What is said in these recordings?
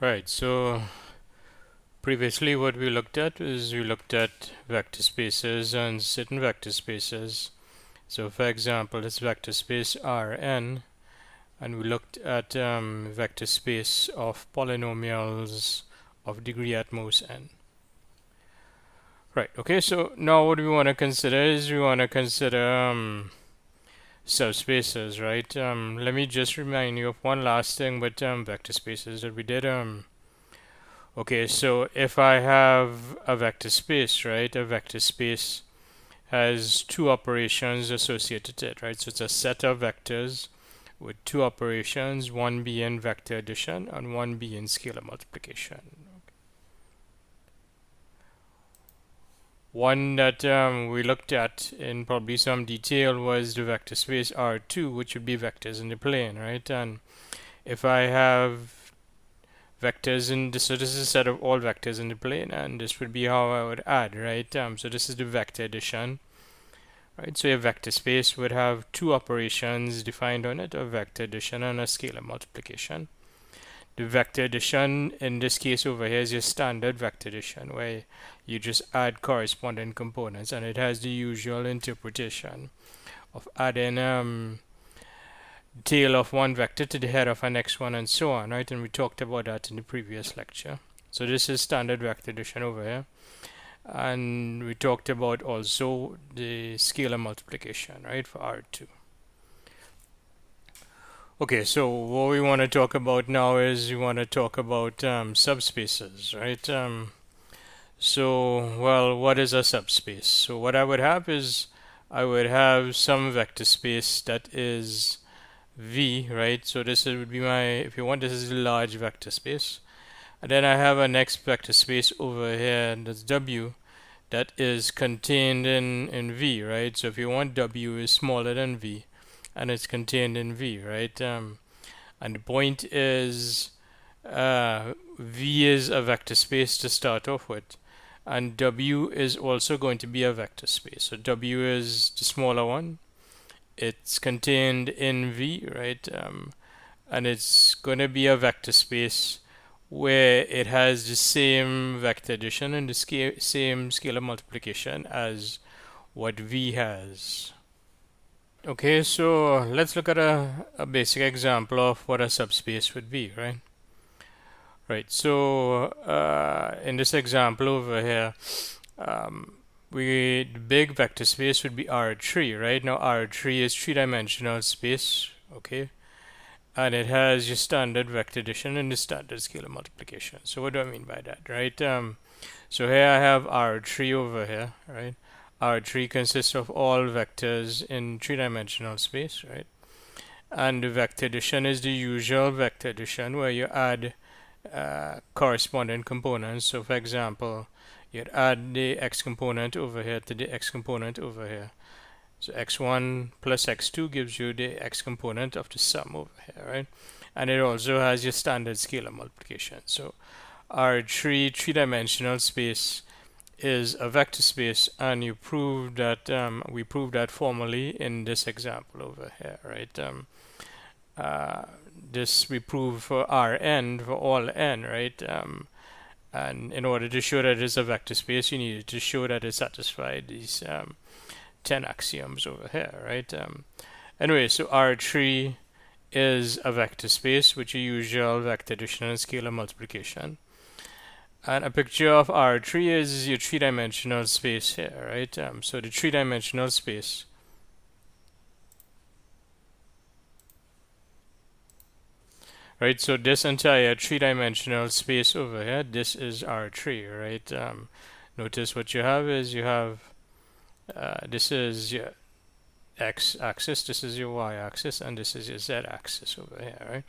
Right, so previously what we looked at is we looked at vector spaces and certain vector spaces. So for example, this vector space Rn, and we looked at vector space of polynomials of degree at most n. Right, okay, so now what we want to consider is we want to consider subspaces, right? Let me just remind you of one last thing with vector spaces that we did. Okay, so if I have a vector space, right? A vector space has two operations associated to it, right? So it's a set of vectors with two operations, one being vector addition and one being scalar multiplication. One that we looked at in probably some detail was the vector space R2, which would be vectors in the plane, right? And if I have vectors in this, so this is a set of all vectors in the plane, and this would be how I would add, right? So this is the vector addition, right? So a vector space would have two operations defined on it, a vector addition and a scalar multiplication. The vector addition in this case over here is your standard vector addition, where you just add corresponding components, and it has the usual interpretation of adding tail of one vector to the head of an next one and so on, right? And we talked about that in the previous lecture. So this is standard vector addition over here. And we talked about also the scalar multiplication, right, for R2. Okay, so what we want to talk about now is we want to talk about subspaces, right? Well, what is a subspace? So what I would have is I would have some vector space that is V, right? So this would be my, if you want, this is a large vector space. And then I have a next vector space over here, and that's W, that is contained in V, right? So if you want, W is smaller than V, and it's contained in V, right? And the point is, V is a vector space to start off with, and W is also going to be a vector space. So W is the smaller one. It's contained in V, right? And it's going to be a vector space where it has the same vector addition and the same scalar multiplication as what V has. Okay, so let's look at a basic example of what a subspace would be, right? Right, so in this example over here, the big vector space would be R3, right? Now R3 is three-dimensional space, okay? And it has your standard vector addition and the standard scalar multiplication. So what do I mean by that, right? So here I have R3 over here, right? R3 consists of all vectors in three-dimensional space, right? And the vector addition is the usual vector addition where you add corresponding components. So for example, you'd add the x component over here to the x component over here. So x1 plus x2 gives you the x component of the sum over here, right? And it also has your standard scalar multiplication. So our three-dimensional space is a vector space, and you proved that we proved that formally in this example over here, right? This we proved for Rn, for all n, right? And in order to show that it's a vector space, you needed to show that it satisfied these 10 axioms over here, right? Anyway, so R3 is a vector space with your usual vector addition and scalar multiplication. And a picture of R3 is your three-dimensional space here, right? So the three-dimensional space right? So this entire three-dimensional space over here, this is R3, right? Notice what you have is you have this is your x-axis, this is your y-axis, and this is your z-axis over here, right?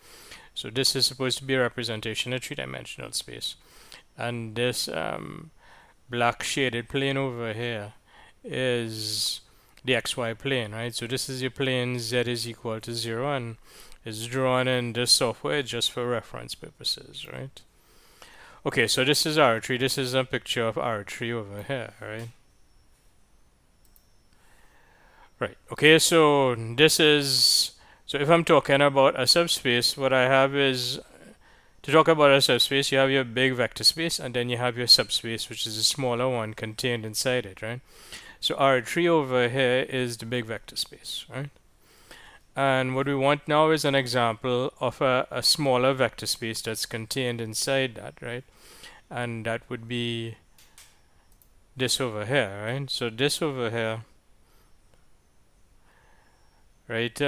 So this is supposed to be a representation of three-dimensional space, and this black shaded plane over here is the xy plane, right? So this is your plane z is equal to 0, and is drawn in this software just for reference purposes, right? Okay, so this is R3. This is a picture of R3 over here, right? Right. Okay, so this is, so if I'm talking about a subspace, what I have is to talk about a subspace, you have your big vector space, and then you have your subspace, which is a smaller one contained inside it, right? So R3 over here is the big vector space, right? And what we want now is an example of a smaller vector space that's contained inside that, right? And that would be this over here, right? So this over here, right,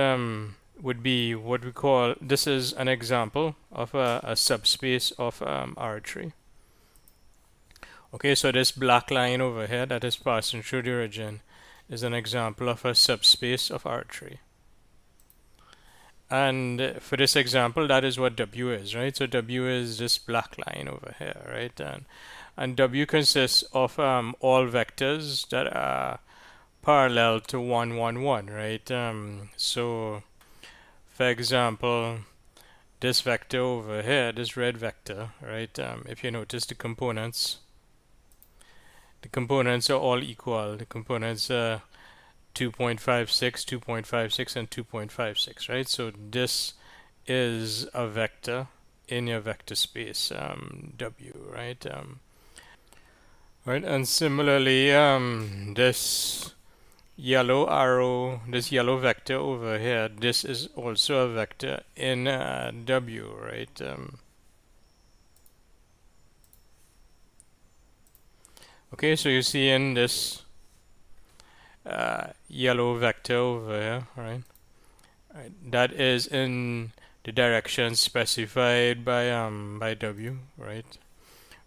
would be what we call, this is an example of a subspace of R3. Okay, so this black line over here that is passing through the origin is an example of a subspace of R3. And for this example, that is what W is, right? So W is this black line over here, right? And W consists of all vectors that are parallel to 1, 1, 1, right? So, for example, this vector over here, this red vector, right? If you notice the components are all equal. The components are 2.56, 2.56, and 2.56, right? So this is a vector in your vector space W, right? Right, and similarly, this yellow arrow, this yellow vector over here, this is also a vector in W, right? Okay, so you see in this yellow vector over here, right? That is in the direction specified by W, right?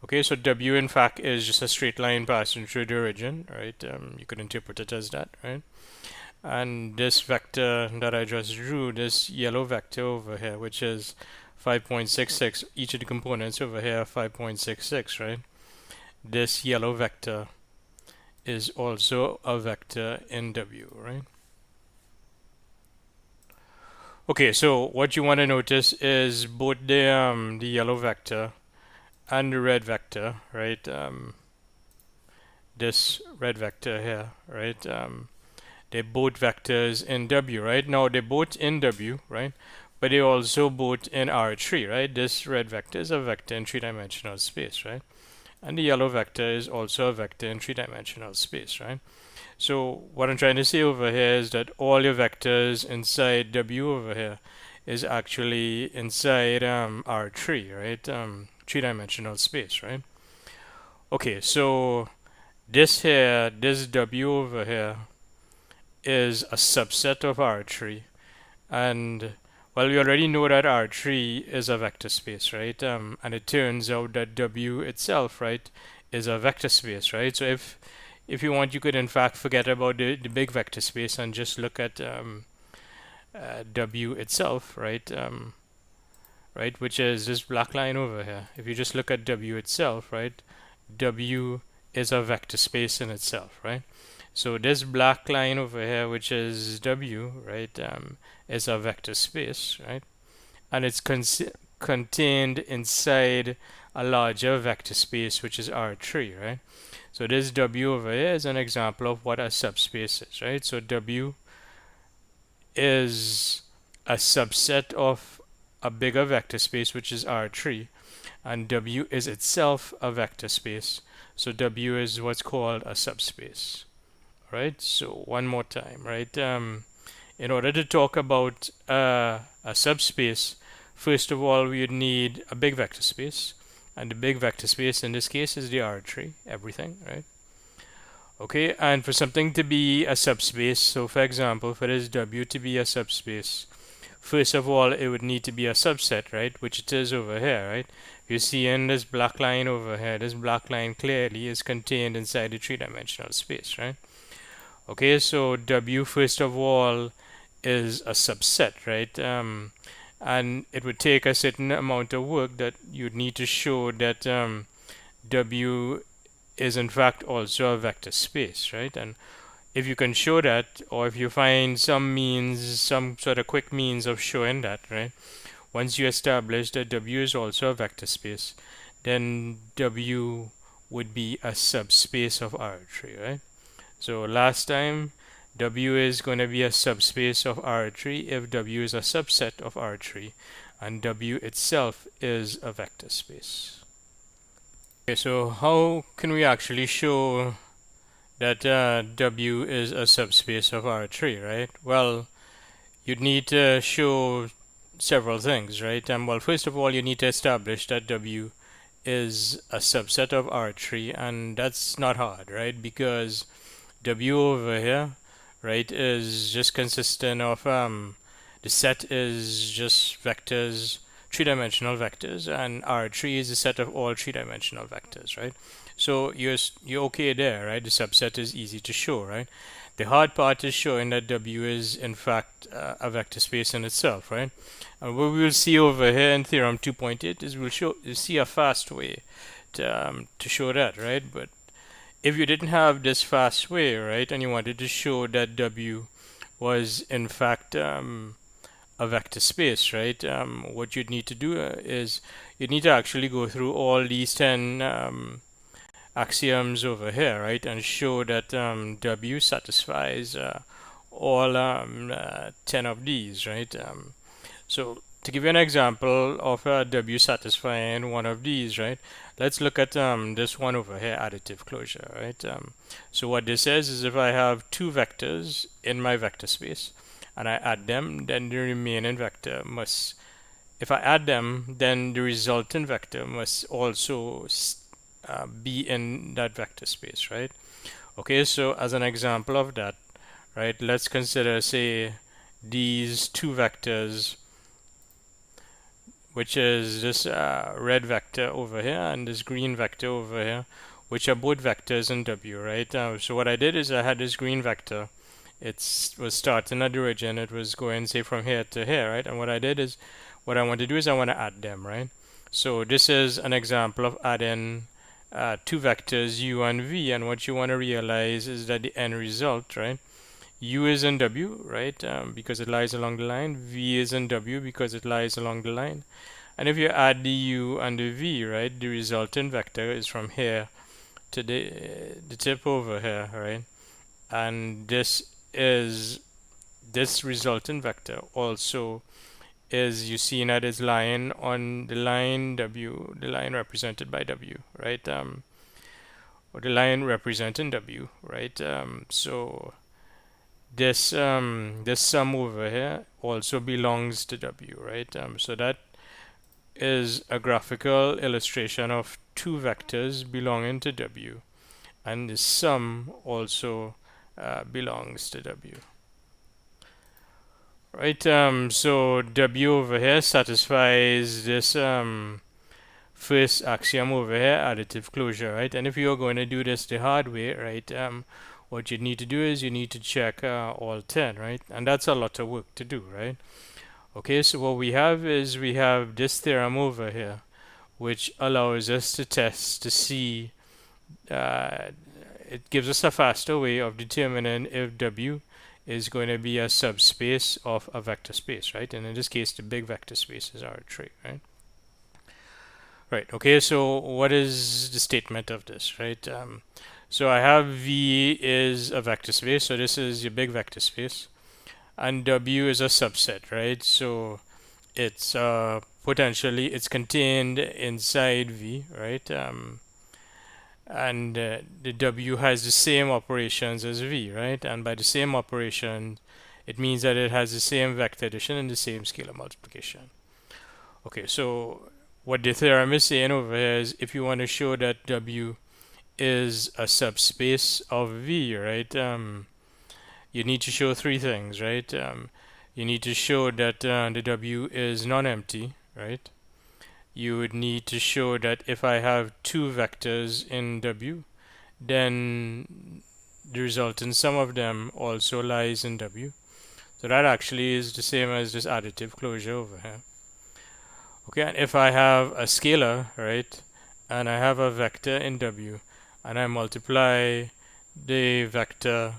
Okay, so W in fact is just a straight line passing through the origin, right? You could interpret it as that, right? And this vector that I just drew, this yellow vector over here, which is 5.66, each of the components over here 5.66, right? This yellow vector is also a vector in W, right? Okay, so what you want to notice is both the yellow vector and the red vector, right? This red vector here, right? They're both vectors in W, right? Now they're both in W, right? But they're also both in R3, right? This red vector is a vector in three-dimensional space, right? And the yellow vector is also a vector in three-dimensional space, right? So what I'm trying to say over here is that all your vectors inside W over here is actually inside R3, right? Three-dimensional space, right? Okay, so this here, this W over here is a subset of R3, and well, we already know that R3 is a vector space, right? And it turns out that W itself, right, is a vector space, right? So if you want, you could in fact forget about the big vector space and just look at W itself, right? Right, which is this black line over here. If you just look at W itself, right, W is a vector space in itself, right? So this black line over here, which is W, right, is a vector space, right? And it's contained inside a larger vector space, which is R3, right? So this W over here is an example of what a subspace is, right? So W is a subset of a bigger vector space, which is R3, and W is itself a vector space. So W is what's called a subspace, right? So one more time, right? In order to talk about a subspace, first of all, we would need a big vector space, and the big vector space in this case is the R3, everything, right? Okay, and for something to be a subspace, so for example, for this W to be a subspace, first of all, it would need to be a subset, right? Which it is over here, right? You see in this black line over here, this black line clearly is contained inside the three-dimensional space, right? Okay, so W first of all is a subset, right? And it would take a certain amount of work that you'd need to show that W is in fact also a vector space, right? And if you can show that, or if you find some means, some sort of quick means of showing that, right? Once you establish that W is also a vector space, then W would be a subspace of R3, right? So last time, W is going to be a subspace of R3 if W is a subset of R3. and W itself is a vector space. Okay, so how can we actually show that W is a subspace of R3, right? Well, you'd need to show several things, right? Well, first of all, you need to establish that W is a subset of R3, and that's not hard, right? Because W over here, right, is just consistent of the set is just vectors, three-dimensional vectors, and R3 is a set of all three-dimensional vectors, right? So you're okay there, right? The subset is easy to show, right? The hard part is showing that W is in fact a vector space in itself, right? And what we will see over here in Theorem 2.8 is you'll see a fast way to show that, right? But if you didn't have this fast way, right, and you wanted to show that W was in fact a vector space, right, what you'd need to do is you'd need to actually go through all these 10 axioms over here, right, and show that W satisfies all 10 of these, right? So to give you an example of W satisfying one of these, right? Let's look at this one over here, additive closure, right? So what this says is if I have two vectors in my vector space and I add them, then the remaining vector must, if I add them, then the resultant vector must also be in that vector space, right? Okay, so as an example of that, right, let's consider, say, these two vectors, which is this red vector over here and this green vector over here, which are both vectors in W, right? So what I did is I had this green vector. It was starting at the origin. It was going, say, from here to here, right? And what I did is, what I want to do is I want to add them, right? So this is an example of adding two vectors, U and V, and what you want to realize is that the end result, right? U is in W, right? Because it lies along the line. V is in W because it lies along the line. And if you add the U and the V, right, the resultant vector is from here to the tip over here, right? And this resultant vector also is, you see that is lying on the line W, the line represented by W, right? Or the line representing W, right? So this this sum over here also belongs to W, right? So that is a graphical illustration of two vectors belonging to W, and the sum also belongs to W. Right, so W over here satisfies this first axiom over here, additive closure, right? And if you're going to do this the hard way, right, what you need to do is you need to check all 10, right? And that's a lot of work to do, right? Okay, so what we have is we have this theorem over here, which allows us to test to see, it gives us a faster way of determining if W is going to be a subspace of a vector space, right? And in this case, the big vector space is R3, right? Right, okay, so what is the statement of this, right? So I have V is a vector space, so this is your big vector space, and W is a subset, right? So it's potentially, it's contained inside V, right? And the W has the same operations as V, right? And by the same operation, it means that it has the same vector addition and the same scalar multiplication. Okay, so what the theorem is saying over here is if you want to show that W is a subspace of V, right, you need to show three things, right? You need to show that the W is non-empty, right? You would need to show that if I have two vectors in W, then the resultant sum of them also lies in W. So that actually is the same as this additive closure over here. Okay, and if I have a scalar, right, and I have a vector in W, and I multiply the vector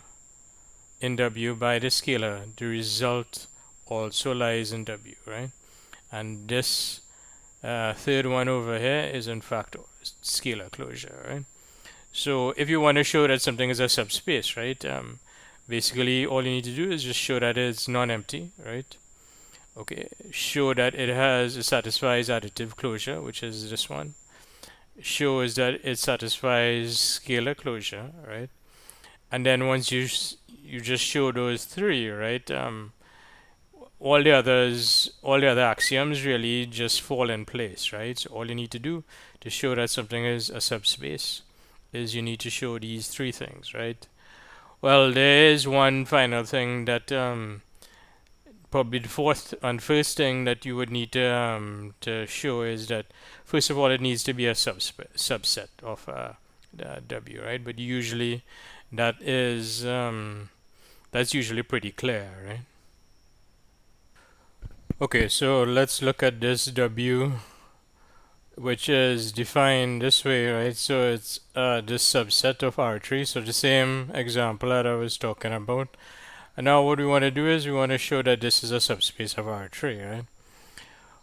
in W by the scalar, the result also lies in W, right? And this third one over here is in fact scalar closure, right? So if you want to show that something is a subspace, right, basically all you need to do is just show that it's non-empty, right? Okay, show that it satisfies additive closure, which is this one. Shows that it satisfies scalar closure, right? And then once you just show those three, right? All the other axioms really just fall in place, right? So all you need to do to show that something is a subspace is you need to show these three things, right? Well, there is one final thing that probably the fourth and first thing that you would need to show is that first of all it needs to be a subset of W, right? But usually that is that's usually pretty clear, right? Okay, so let's look at this W, which is defined this way, right? So it's this subset of R3, so the same example that I was talking about. And now what we want to do is we want to show that this is a subspace of R3, right?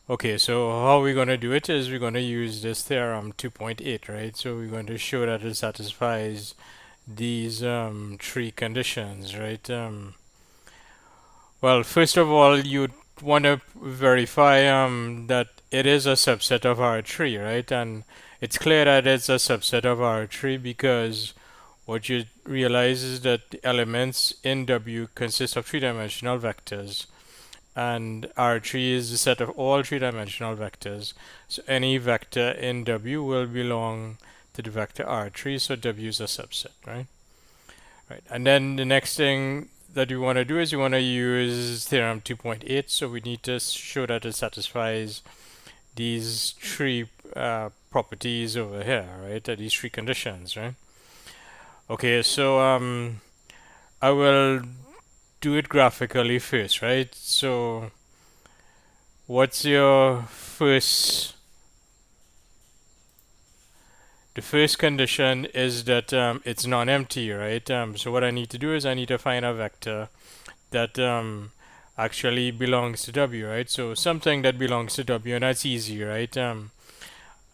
Okay, so how we're going to do it is we're going to use this theorem 2.8, right? So we're going to show that it satisfies these three conditions, right? Well, first of all, you want to verify that it is a subset of R3, right? And it's clear that it's a subset of R3 because what you realize is that the elements in W consist of three-dimensional vectors, and R3 is the set of all three-dimensional vectors. So any vector in W will belong to the vector R3, so W is a subset, right? Right. And then the next thing that we want to do is we want to use theorem 2.8, so we need to show that it satisfies these three properties over here, right? These three conditions, right? Okay, so I will do it graphically first, right? So what's your first? The first condition is that it's non-empty, right? So what I need to do is I need to find a vector that actually belongs to W, right? So something that belongs to W, and that's easy, right?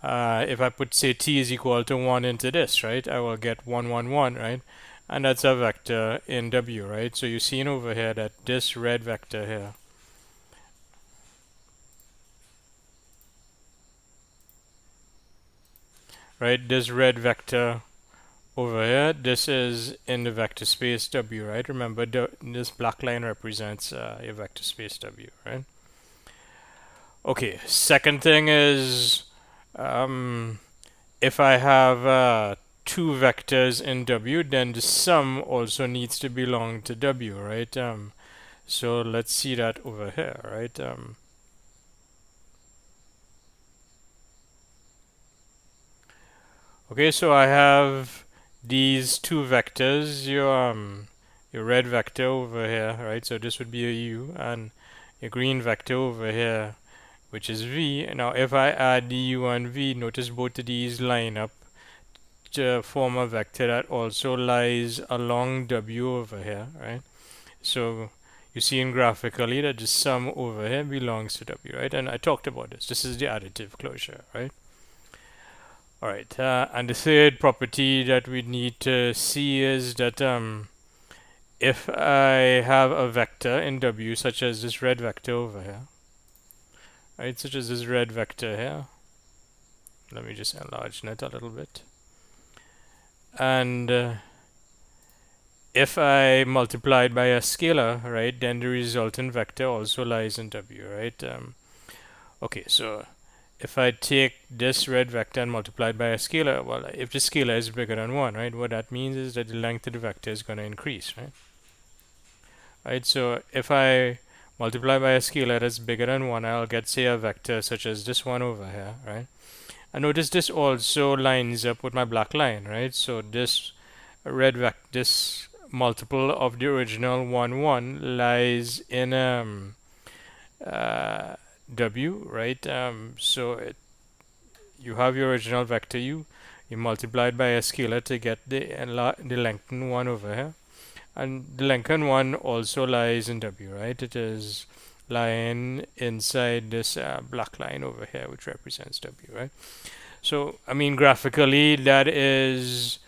If I put, say, t is equal to 1 into this, right, I will get 1, 1, 1, right? And that's a vector in W, right? So you're seeing over here that this red vector here, right, this red vector over here, this is in the vector space W, right? Remember, this black line represents a vector space W, right? Okay, second thing is if I have two vectors in W, then the sum also needs to belong to W, right? So let's see that over here, right? Okay, so I have these two vectors, your red vector over here, right? So this would be a U, and your green vector over here, which is V. Now if I add the U and V, notice both of these line up to form a vector that also lies along W over here, right? So you see in graphically that the sum over here belongs to W, right? And I talked about this. This is the additive closure, right? All right, and the third property that we need to see is that if I have a vector in W, such as this red vector over here, right, such as this red vector here, let me just enlarge it a little bit, and if I multiply it by a scalar, right, then the resultant vector also lies in W, right? Okay, so if I take this red vector and multiply it by a scalar, well, if the scalar is bigger than 1, right, what that means is that the length of the vector is going to increase, right? Right, so if I multiply by a scalar that's bigger than 1, I'll get, say, a vector such as this one over here, right? And notice this also lines up with my black line, right? So this red vector, this multiple of the original 1, 1 lies in W, right? You have your original vector U, you multiply it by a scalar to get the lengthened one over here, and the lengthened one also lies in W, right? It is lying inside this black line over here, which represents W, right? So, I mean, graphically, that is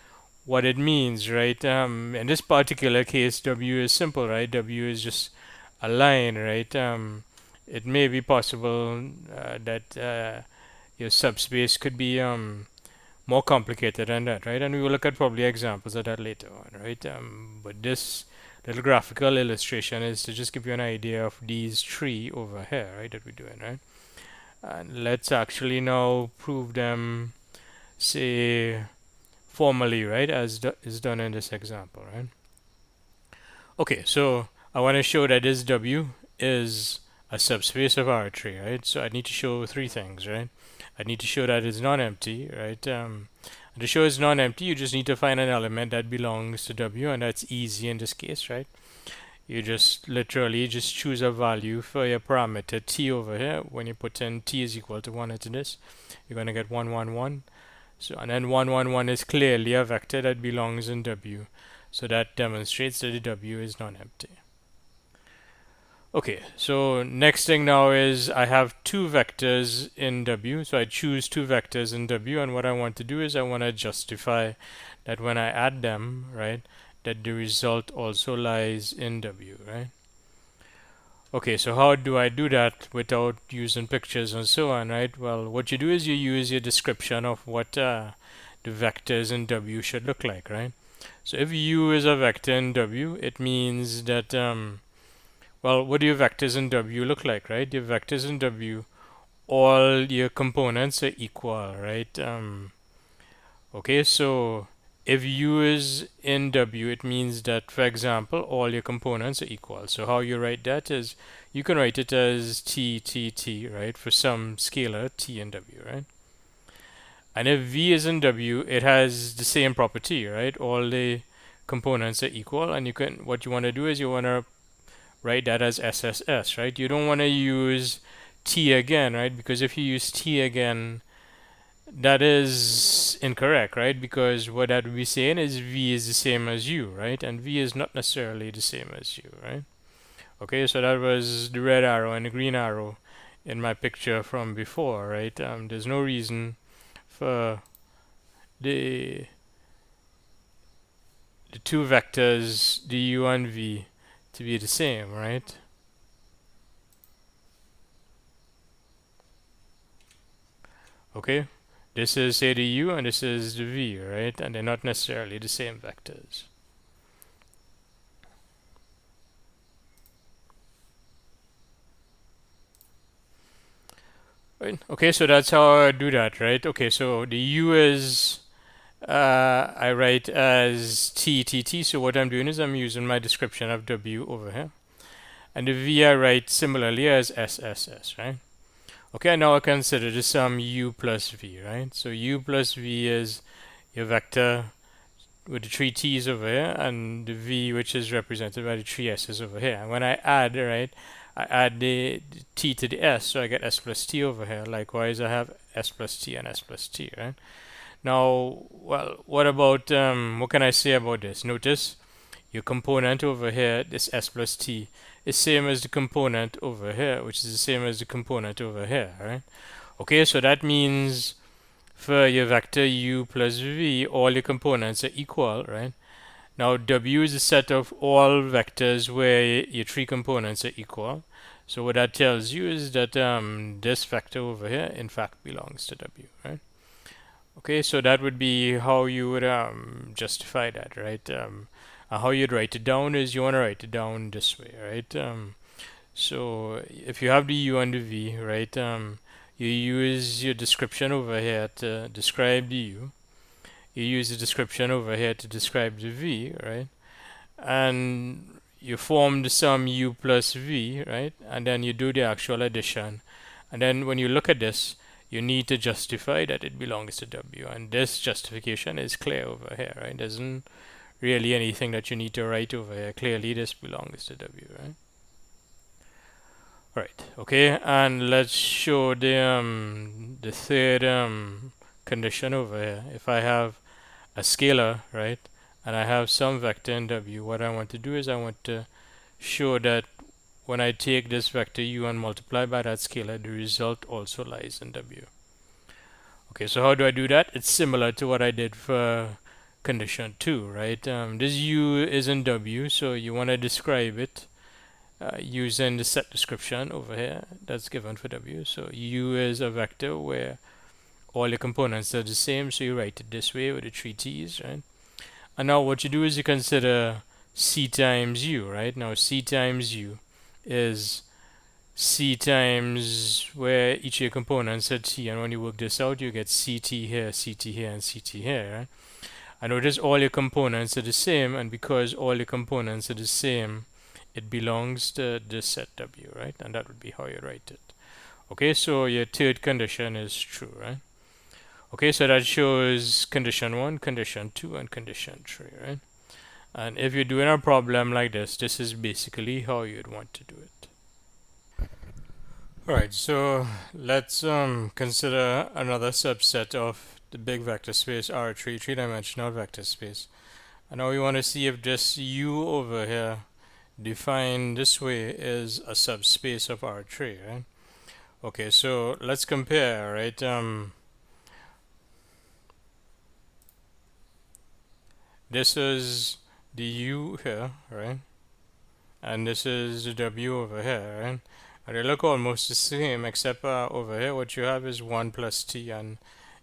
what it means, right? In this particular case, W is simple, right? W is just a line, right? it may be possible that your subspace could be more complicated than that, right? And we will look at probably examples of that later on, right? But this little graphical illustration is to just give you an idea of these three over here, right, that we're doing, right? And let's actually now prove them, say, formally, right, as is done in this example, right? Okay, so I want to show that this W is a subspace of R3, right? So I need to show three things, right? I need to show that it's non-empty, right? And to show it's non-empty, you just need to find an element that belongs to W, and that's easy in this case, right? You just literally just choose a value for your parameter t over here. When you put in t is equal to 1 into this, you're going to get 1, 1, 1. So, and then 1, 1, 1 is clearly a vector that belongs in W. So that demonstrates that the W is non-empty. Okay, so next thing now is I have two vectors in W. So I choose two vectors in W, and what I want to do is I want to justify that when I add them, right, that the result also lies in W, right? Okay, so how do I do that without using pictures and so on, right? Well, what you do is you use your description of what the vectors in W should look like, right? So if U is a vector in W, it means that, well, what do your vectors in W look like, right? Your vectors in W, all your components are equal, right? Okay, so if U is in W, it means that, for example, all your components are equal. So how you write that is, you can write it as T, T, T, right? For some scalar T in W, right? And if V is in W, it has the same property, right? All the components are equal, and you can, what you want to do is you want to write that as SSS, right? You don't want to use T again, right? Because if you use T again, that is incorrect, right? Because what that would be saying is V is the same as U, right? And V is not necessarily the same as U, right? Okay, so that was the red arrow and the green arrow in my picture from before, right? There's no reason for the two vectors, the U and V, to be the same, right? Okay, this is say the U and this is the V, right? And they're not necessarily the same vectors. Right. Okay, so that's how I do that, right? Okay, so the U is I write as T, T, T. So what I'm doing is I'm using my description of W over here. And the V I write similarly as S, S, S, right? Okay, now I consider the sum U plus V, right? So U plus V is your vector with the three T's over here, and the V, which is represented by the three S's over here. And when I add, right, I add the T to the S, so I get S plus T over here. Likewise, I have S plus T and S plus T, right? Now, well, what about, what can I say about this? Notice your component over here, this S plus T, is same as the component over here, which is the same as the component over here, right? Okay, so that means for your vector U plus V, all your components are equal, right? Now W is a set of all vectors where your three components are equal. So what that tells you is that this vector over here in fact belongs to W, right? Okay, so that would be how you would justify that, right? How you'd write it down is you want to write it down this way, right? So if you have the U and the V, right, you use your description over here to describe the U. You use the description over here to describe the V, right? And you form the sum U plus V, right? And then you do the actual addition. And then when you look at this, you need to justify that it belongs to W. And this justification is clear over here, right? There isn't really anything that you need to write over here. Clearly this belongs to W, right? Right, okay, and let's show the third condition over here. If I have a scalar, right, and I have some vector in W, what I want to do is I want to show that when I take this vector U and multiply by that scalar, the result also lies in W. Okay, so how do I do that? It's similar to what I did for condition 2, right? This U is in W, so you want to describe it using the set description over here that's given for W. So U is a vector where all the components are the same, so you write it this way with the three T's, right? And now what you do is you consider C times U, right? Now C times U is C times where each of your components are T, and when you work this out, you get CT here, CT here, and CT here, right? And notice all your components are the same, and because all your components are the same, it belongs to this set W, right? And that would be how you write it. Okay, so your third condition is true, right? Okay, so that shows condition 1, condition 2, and condition 3, right? And if you're doing a problem like this is basically how you'd want to do it. Alright, so let's consider another subset of the big vector space R3, three-dimensional vector space. And now we want to see if this U over here, defined this way, is a subspace of R3, right? Okay, so let's compare, right? This is the U here, right? And this is the W over here, right? And they look almost the same, except over here what you have is 1 plus T, and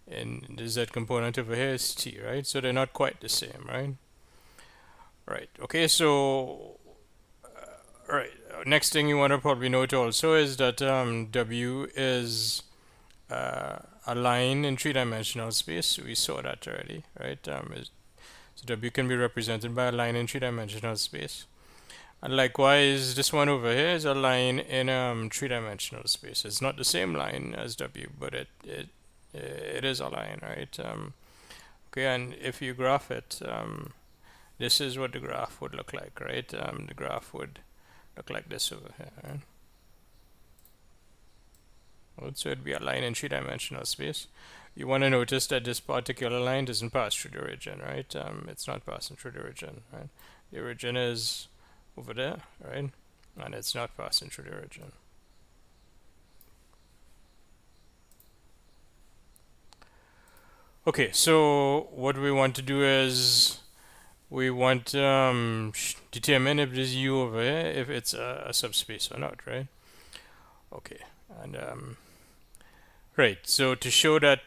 the Z component over here is T, right? So they're not quite the same, right? Right, okay, so right, next thing you want to probably note also is that W is a line in three-dimensional space. We saw that already, right? So W can be represented by a line in three-dimensional space. And likewise, this one over here is a line in three-dimensional space. It's not the same line as W, but it is a line, right? Okay, and if you graph it, this is what the graph would look like, right? The graph would look like this over here, right? So it'd be a line in three-dimensional space. You want to notice that this particular line doesn't pass through the origin, right? It's not passing through the origin, right? The origin is over there, right? And it's not passing through the origin. Okay, so what we want to do is we want to determine if this U over here, if it's a subspace or not, right? Okay, and right, so to show that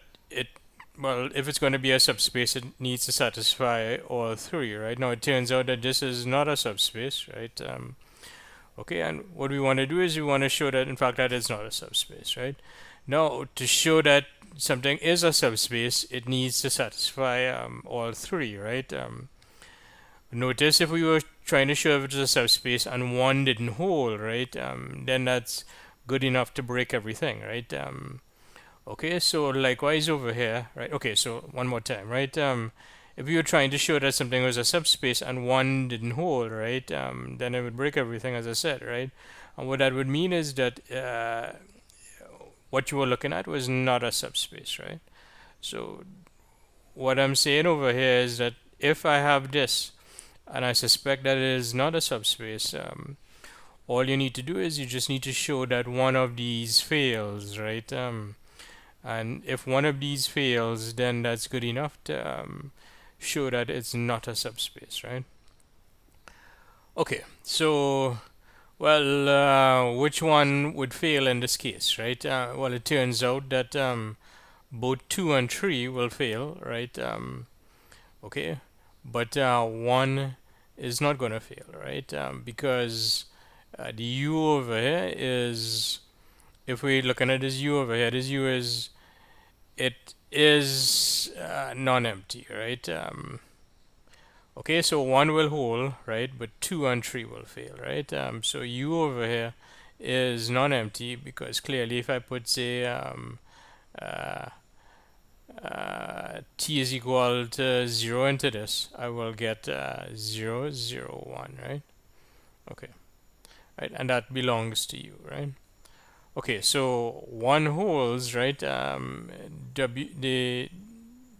well, if it's going to be a subspace, it needs to satisfy all three, right? Now it turns out that this is not a subspace, right? Okay, and what we want to do is we want to show that, in fact, that it's not a subspace, right? Now, to show that something is a subspace, it needs to satisfy all three, right? Notice if we were trying to show if it's a subspace and one didn't hold, right? Then that's good enough to break everything, right? Okay, so likewise over here, right? Okay, so one more time, right? If you were trying to show that something was a subspace and one didn't hold, right? Then it would break everything, as I said, right? And what that would mean is that what you were looking at was not a subspace, right? So what I'm saying over here is that if I have this, and I suspect that it is not a subspace, all you need to do is you just need to show that one of these fails, right? And if one of these fails, then that's good enough to show that it's not a subspace, right? Okay, so, well, which one would fail in this case, right? Well, it turns out that both 2 and 3 will fail, right? Okay, but 1 is not going to fail, right? Because the U over here is, if we're looking at this U over here, this U is, it is non-empty, right? Okay, so 1 will hold, right? But 2 and 3 will fail, right? So U over here is non-empty because clearly if I put, say, T is equal to 0 into this, I will get 0, 0, 1, right? Okay, right? And that belongs to U, right? Okay, so 1 holds, right? The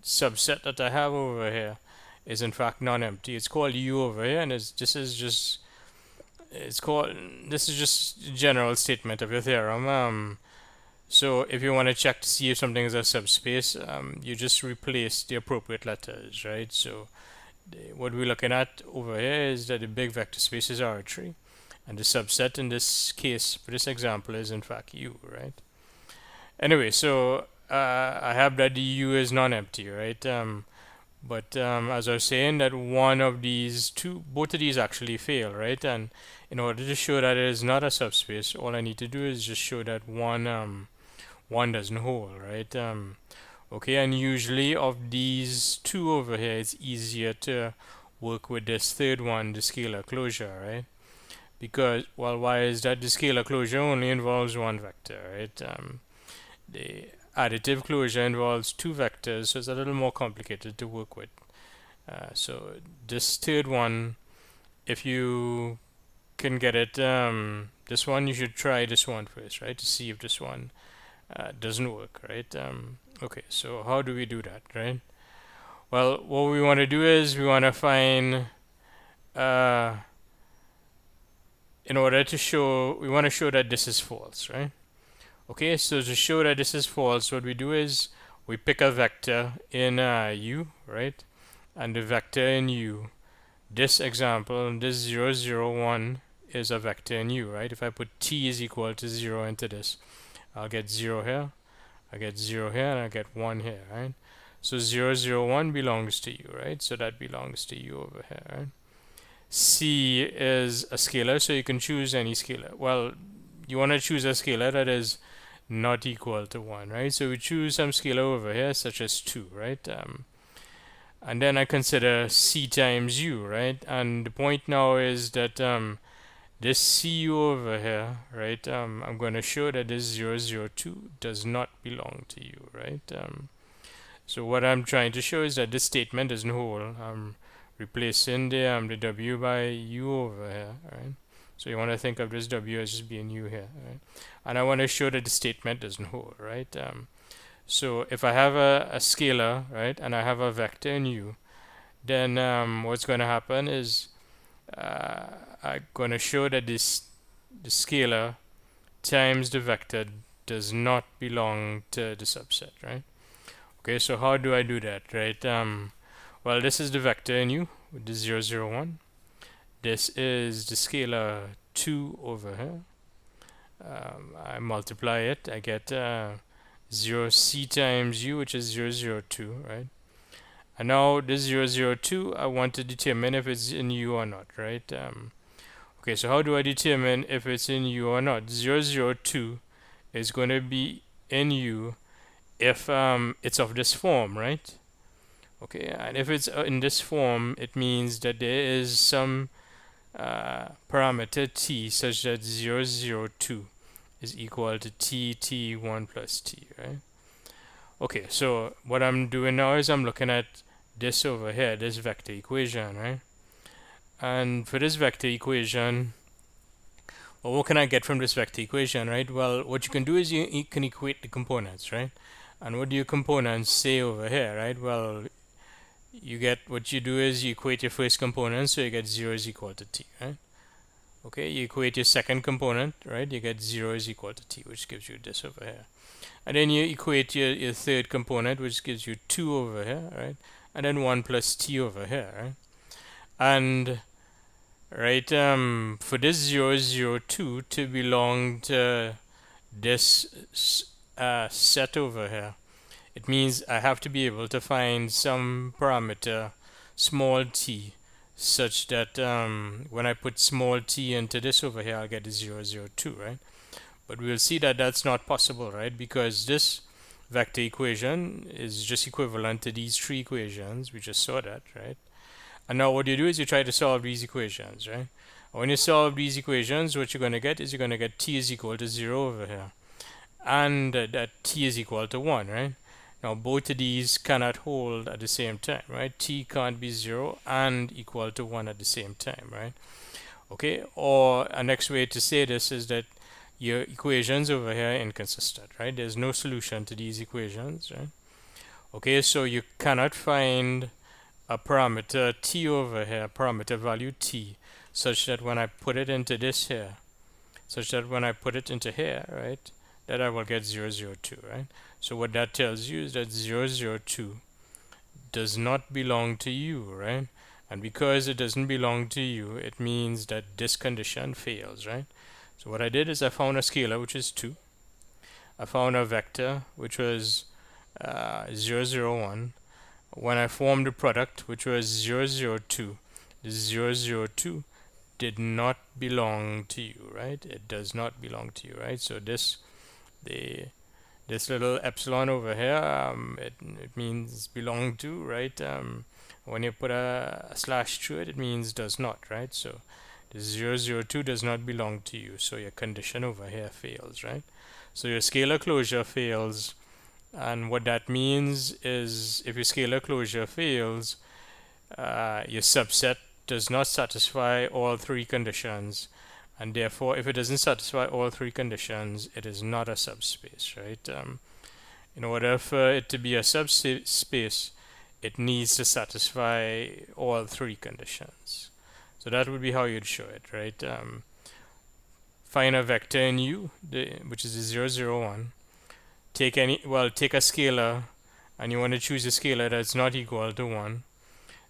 subset that I have over here is in fact non-empty. It's called U over here, and this is just a general statement of your theorem. So if you want to check to see if something is a subspace, you just replace the appropriate letters, right? So what we're looking at over here is that the big vector space is R3, and the subset in this case for this example is in fact U, right? Anyway, so I have that the U is non-empty, right? But as I was saying, that one of these two, both of these actually fail, right? And in order to show that it is not a subspace, all I need to do is just show that one doesn't hold, right? Okay, and usually of these two over here, it's easier to work with this third one, the scalar closure, right? Because, well, why is that? The scalar closure only involves one vector, right? The additive closure involves two vectors, so it's a little more complicated to work with. So this third one, if you can get it, this one, you should try this one first, right? To see if this one doesn't work, right? Okay, so how do we do that, right? Well, what we want to do is we want to find, in order to show, we want to show that this is false, right? Okay, so to show that this is false, what we do is we pick a vector in U, right? And the vector in U, this example, this 0, 0, 1 is a vector in U, right? If I put t is equal to 0 into this, I'll get 0 here, I get 0 here, and I get 1 here, right? So 0, 0, 1 belongs to U, right? So that belongs to U over here, right? C is a scalar, so you can choose any scalar. Well, you want to choose a scalar that is not equal to 1, right? So we choose some scalar over here, such as 2, right? And then I consider C times U, right? And the point now is that this CU over here, right? I'm going to show that this 0, 0, 2 does not belong to U, right? So what I'm trying to show is that this statement doesn't hold. I'm replacing the W by U over here, right? So you want to think of this W as just being U here, right? And I want to show that the statement doesn't hold, right? So if I have a scalar, right, and I have a vector in U, then what's going to happen is I'm going to show that the scalar times the vector does not belong to the subset, right? Okay, so how do I do that, right? Well, this is the vector in U with the 0, 0, 1. This is the scalar 2 over here. I multiply it, I get 0 C times U, which is 0, 0, 2, right? And now this 0, 0, 2, I want to determine if it's in U or not, right? Okay, so how do I determine if it's in U or not? 0, 0, 2 is going to be in U if it's of this form, right? Okay, and if it's in this form, it means that there is some parameter t such that 0, 0, 2 is equal to t1 plus t, right? Okay, so what I'm doing now is I'm looking at this over here, this vector equation, right? And for this vector equation, well, what can I get from this vector equation, right? Well, what you can do is you can equate the components, right? And what do your components say over here, right? Well, you get, what you do is you equate your first component, so you get 0 is equal to t, right? Okay, you equate your second component, right? You get 0 is equal to t, which gives you this over here. And then you equate your third component, which gives you 2 over here, right? And then 1 plus t over here, right? And right, for this 0, 0, 2 to belong to this set over here, it means I have to be able to find some parameter small t such that when I put small t into this over here, I'll get a 0, 0, 2, right? But we'll see that that's not possible, right? Because this vector equation is just equivalent to these three equations. We just saw that, right? And now what you do is you try to solve these equations, right? When you solve these equations, what you're going to get is you're going to get t is equal to 0 over here. And that t is equal to 1, right? Now both of these cannot hold at the same time, right? T can't be 0 and equal to 1 at the same time, right? Okay, or a next way to say this is that your equations over here are inconsistent, right? There's no solution to these equations, right? Okay, so you cannot find a parameter t over here, parameter value t, such that when I put it into this here, such that when I put it into here, right, that I will get 0, 0, 2, right? So what that tells you is that 0, 0, 2 does not belong to U, right? And because it doesn't belong to you, it means that this condition fails, right? So what I did is I found a scalar, which is 2. I found a vector, which was 0, 0, 1. When I formed the product, which was 0, 0, 2, the 0, 0, 2 did not belong to you, right? It does not belong to you, right? So this little epsilon over here, it means belong to, right? When you put a slash through it, it means does not, right? So the 0, 0, 2 does not belong to you, so your condition over here fails, right? So your scalar closure fails, and what that means is if your scalar closure fails, your subset does not satisfy all 3 conditions, and therefore if it doesn't satisfy all 3 conditions, it is not a subspace, right? In order for it to be a subspace, it needs to satisfy all 3 conditions. So that would be how you'd show it, right? Find a vector in U, which is a 0, 0, 1. Take a scalar, and you want to choose a scalar that's not equal to 1.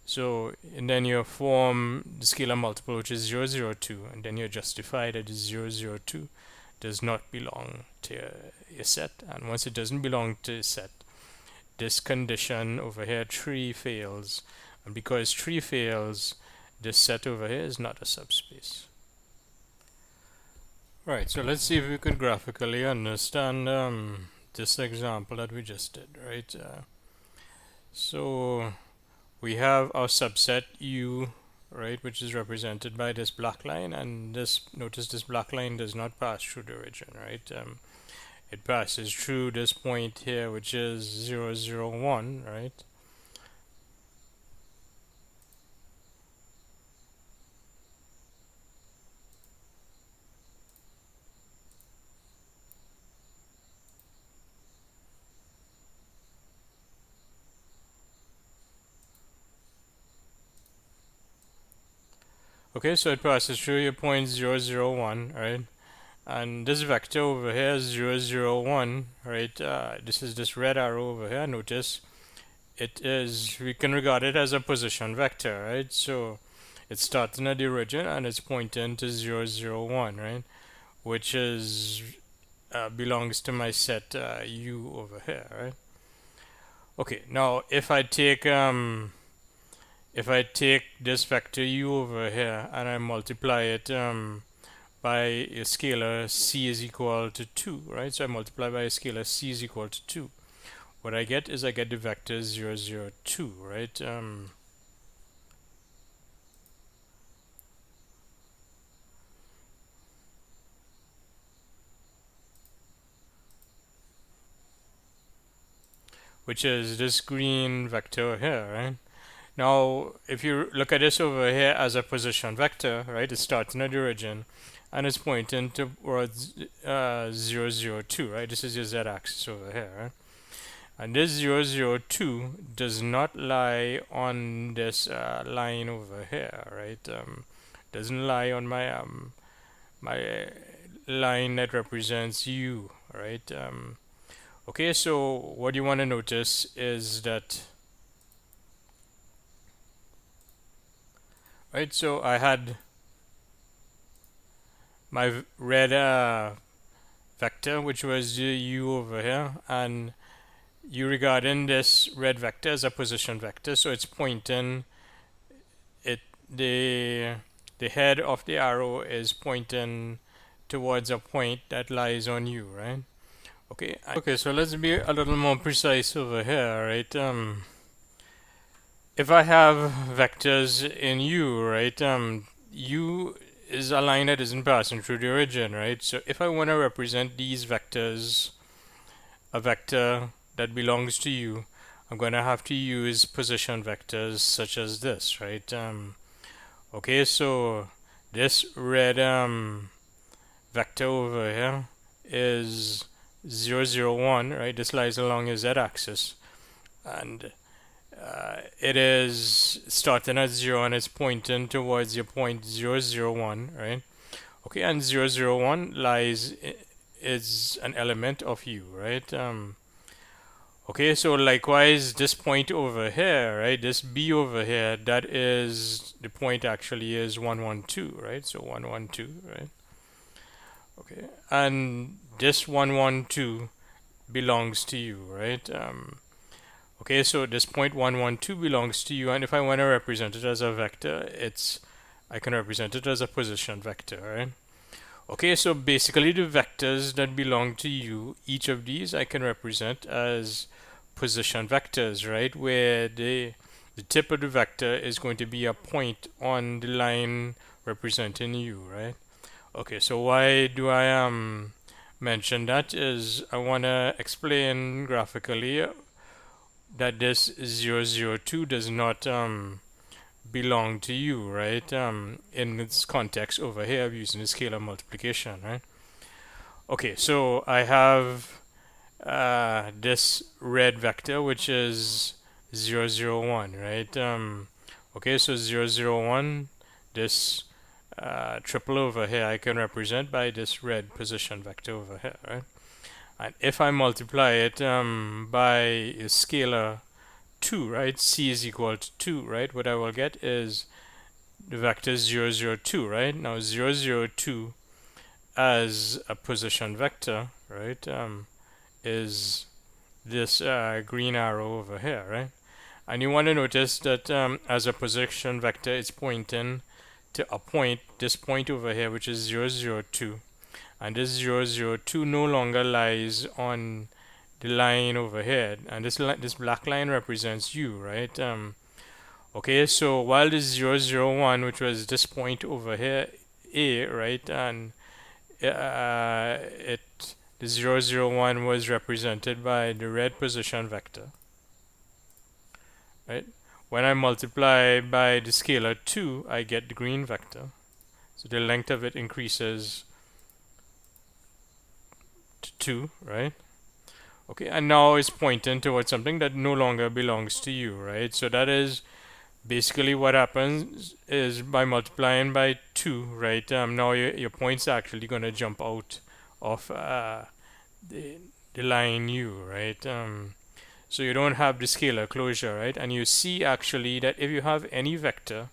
So, and then you form the scalar multiple, which is 0, 0, 2, and then you justify that the 0, 0, 2 does not belong to your set. And once it doesn't belong to a set, this condition over here, 3, fails. And because 3 fails, this set over here is not a subspace. Right, so let's see if we could graphically understand this example that we just did, right? So we have our subset U, right, which is represented by this black line, and notice this black line does not pass through the origin, right? It passes through this point here, which is 0, 0, 1, right? Okay, so it passes through your point 0, 0, 1, right? And this vector over here is 0, 0, 1, right? This is this red arrow over here. Notice we can regard it as a position vector, right? So it's starting at the origin and it's pointing to 0, 0, 1, right? Which is belongs to my set U over here, right? Okay, now if I take this vector U over here and I multiply it by a scalar C is equal to 2, right? So I multiply by a scalar C is equal to 2. What I get is I get the vector 0, 0, 2, right? Which is this green vector here, right? Now, if you look at this over here as a position vector, right, it's starting at the origin and it's pointing towards 0, 0, 2, right? This is your z-axis over here, right? And this 0, 0, 2 does not lie on this line over here, right? Doesn't lie on my my line that represents U, right? Okay, so what you want to notice is that, right, so I had my red vector, which was U over here, and you regarding this red vector as a position vector, so it's pointing the head of the arrow is pointing towards a point that lies on U, right? Okay, so let's be a little more precise over here, right? If I have vectors in U, right, U is a line that isn't passing through the origin, right? So if I want to represent these vectors, a vector that belongs to U, I'm going to have to use position vectors such as this, right? Okay, so this red vector over here is 0, 0, 1, right? This lies along your z-axis, and it is starting at 0 and it's pointing towards your point 0, 0, 1, right? Okay, and 0, 0, 1 is an element of U, right? Okay, so likewise, this point over here, right? This B over here, that is the point actually is 112, right? So 112, right? Okay, and this 112 belongs to you, right? Okay, so this point 112 belongs to you, and if I want to represent it as a vector, I can represent it as a position vector, right? Okay, so basically the vectors that belong to you, each of these I can represent as position vectors, right? Where the tip of the vector is going to be a point on the line representing you, right? Okay, so why do I mention that is I want to explain graphically that this 002 does not belong to you, right? In this context over here, I'm using the scalar multiplication, right? Okay, so I have this red vector, which is 001, right? Okay, so 001, this triple over here, I can represent by this red position vector over here, right? And if I multiply it by a scalar 2, right? C is equal to 2, right? What I will get is the vector 002, right? Now 002 as a position vector, right, is this green arrow over here, right? And you want to notice that as a position vector, it's pointing to a point, this point over here, which is 002. And this 002 no longer lies on the line over here. And this black line represents you, right? Okay, so while this 001, which was this point over here, A, right, and the 001 was represented by the red position vector, right? When I multiply by the scalar 2, I get the green vector. So the length of it increases to 2, right? Okay, and now it's pointing towards something that no longer belongs to you, right? So that is basically what happens is by multiplying by 2, right? Now your point's actually going to jump out of the line u, right? So you don't have the scalar closure, right? And you see actually that if you have any vector,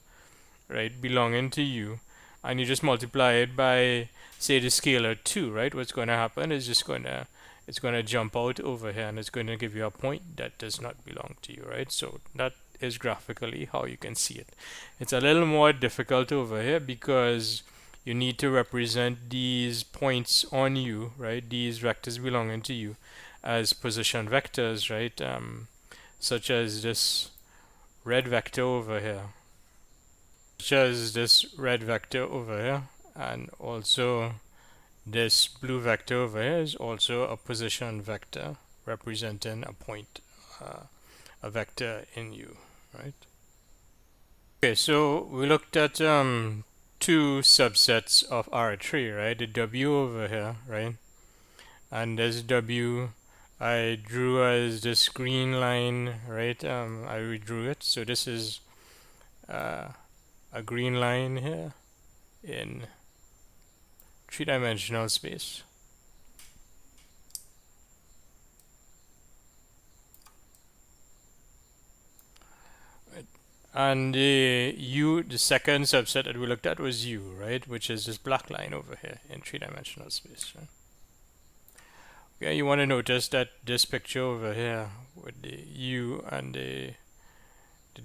right, belonging to u, and you just multiply it by, say, the scalar 2, right? What's going to happen is it's going to jump out over here, and it's going to give you a point that does not belong to you, right? So that is graphically how you can see it. It's a little more difficult over here because you need to represent these points on you, right? These vectors belonging to you as position vectors, right? Such as this red vector over here, and also this blue vector over here is also a position vector representing a point, a vector in U, right? Okay, so we looked at two subsets of R3, right? The W over here, right? And this W I drew as this green line, right? I redrew it. So this is a green line here in three-dimensional space. Right. And the second subset that we looked at was U, right? Which is this black line over here in three-dimensional space, right? Okay, you want to notice that this picture over here with the U and the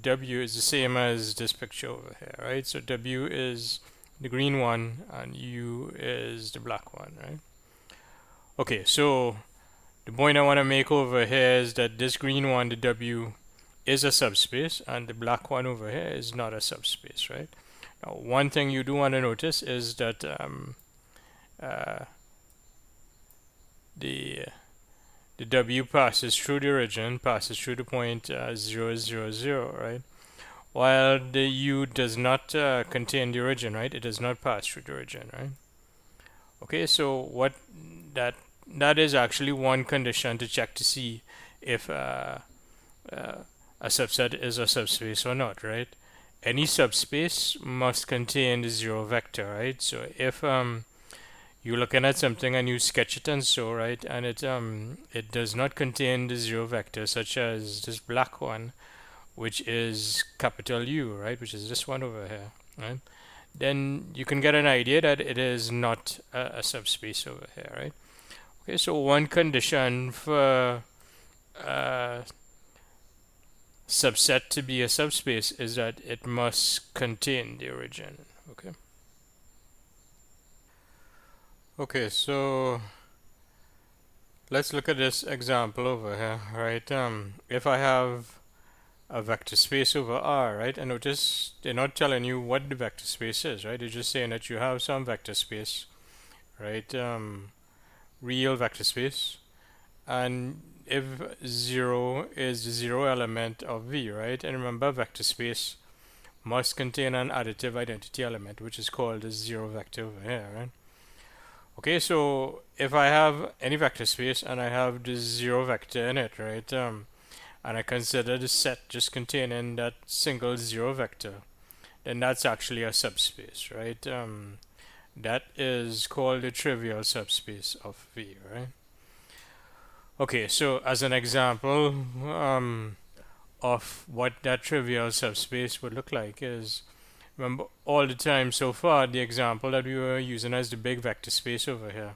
W is the same as this picture over here, right? So W is the green one and U is the black one, right? Okay, so the point I want to make over here is that this green one, the W, is a subspace, and the black one over here is not a subspace, right? Now, one thing you do want to notice is that the W passes through the origin, passes through the point 0, 0, 0, right? While the U does not contain the origin, right? It does not pass through the origin, right? Okay, so what that is actually one condition to check to see if a subset is a subspace or not, right? Any subspace must contain the zero vector, right? So if you're looking at something and you sketch it and so, right, and it does not contain the zero vector, such as this black one, which is capital U, right, which is this one over here, right, then you can get an idea that it is not a subspace over here, right? Okay, so one condition for a subset to be a subspace is that it must contain the origin. Okay. Okay, so let's look at this example over here, right? If I have a vector space over R, right? And notice they're not telling you what the vector space is, right? They're just saying that you have some vector space, right? Real vector space, and if 0 is the zero element of V, right? And remember, vector space must contain an additive identity element, which is called the zero vector over here, right? Okay, so if I have any vector space and I have the zero vector in it, right? And I consider the set just containing that single zero vector, then that's actually a subspace, right? That is called the trivial subspace of V, right? Okay, so as an example of what that trivial subspace would look like is, remember all the time so far, the example that we were using as the big vector space over here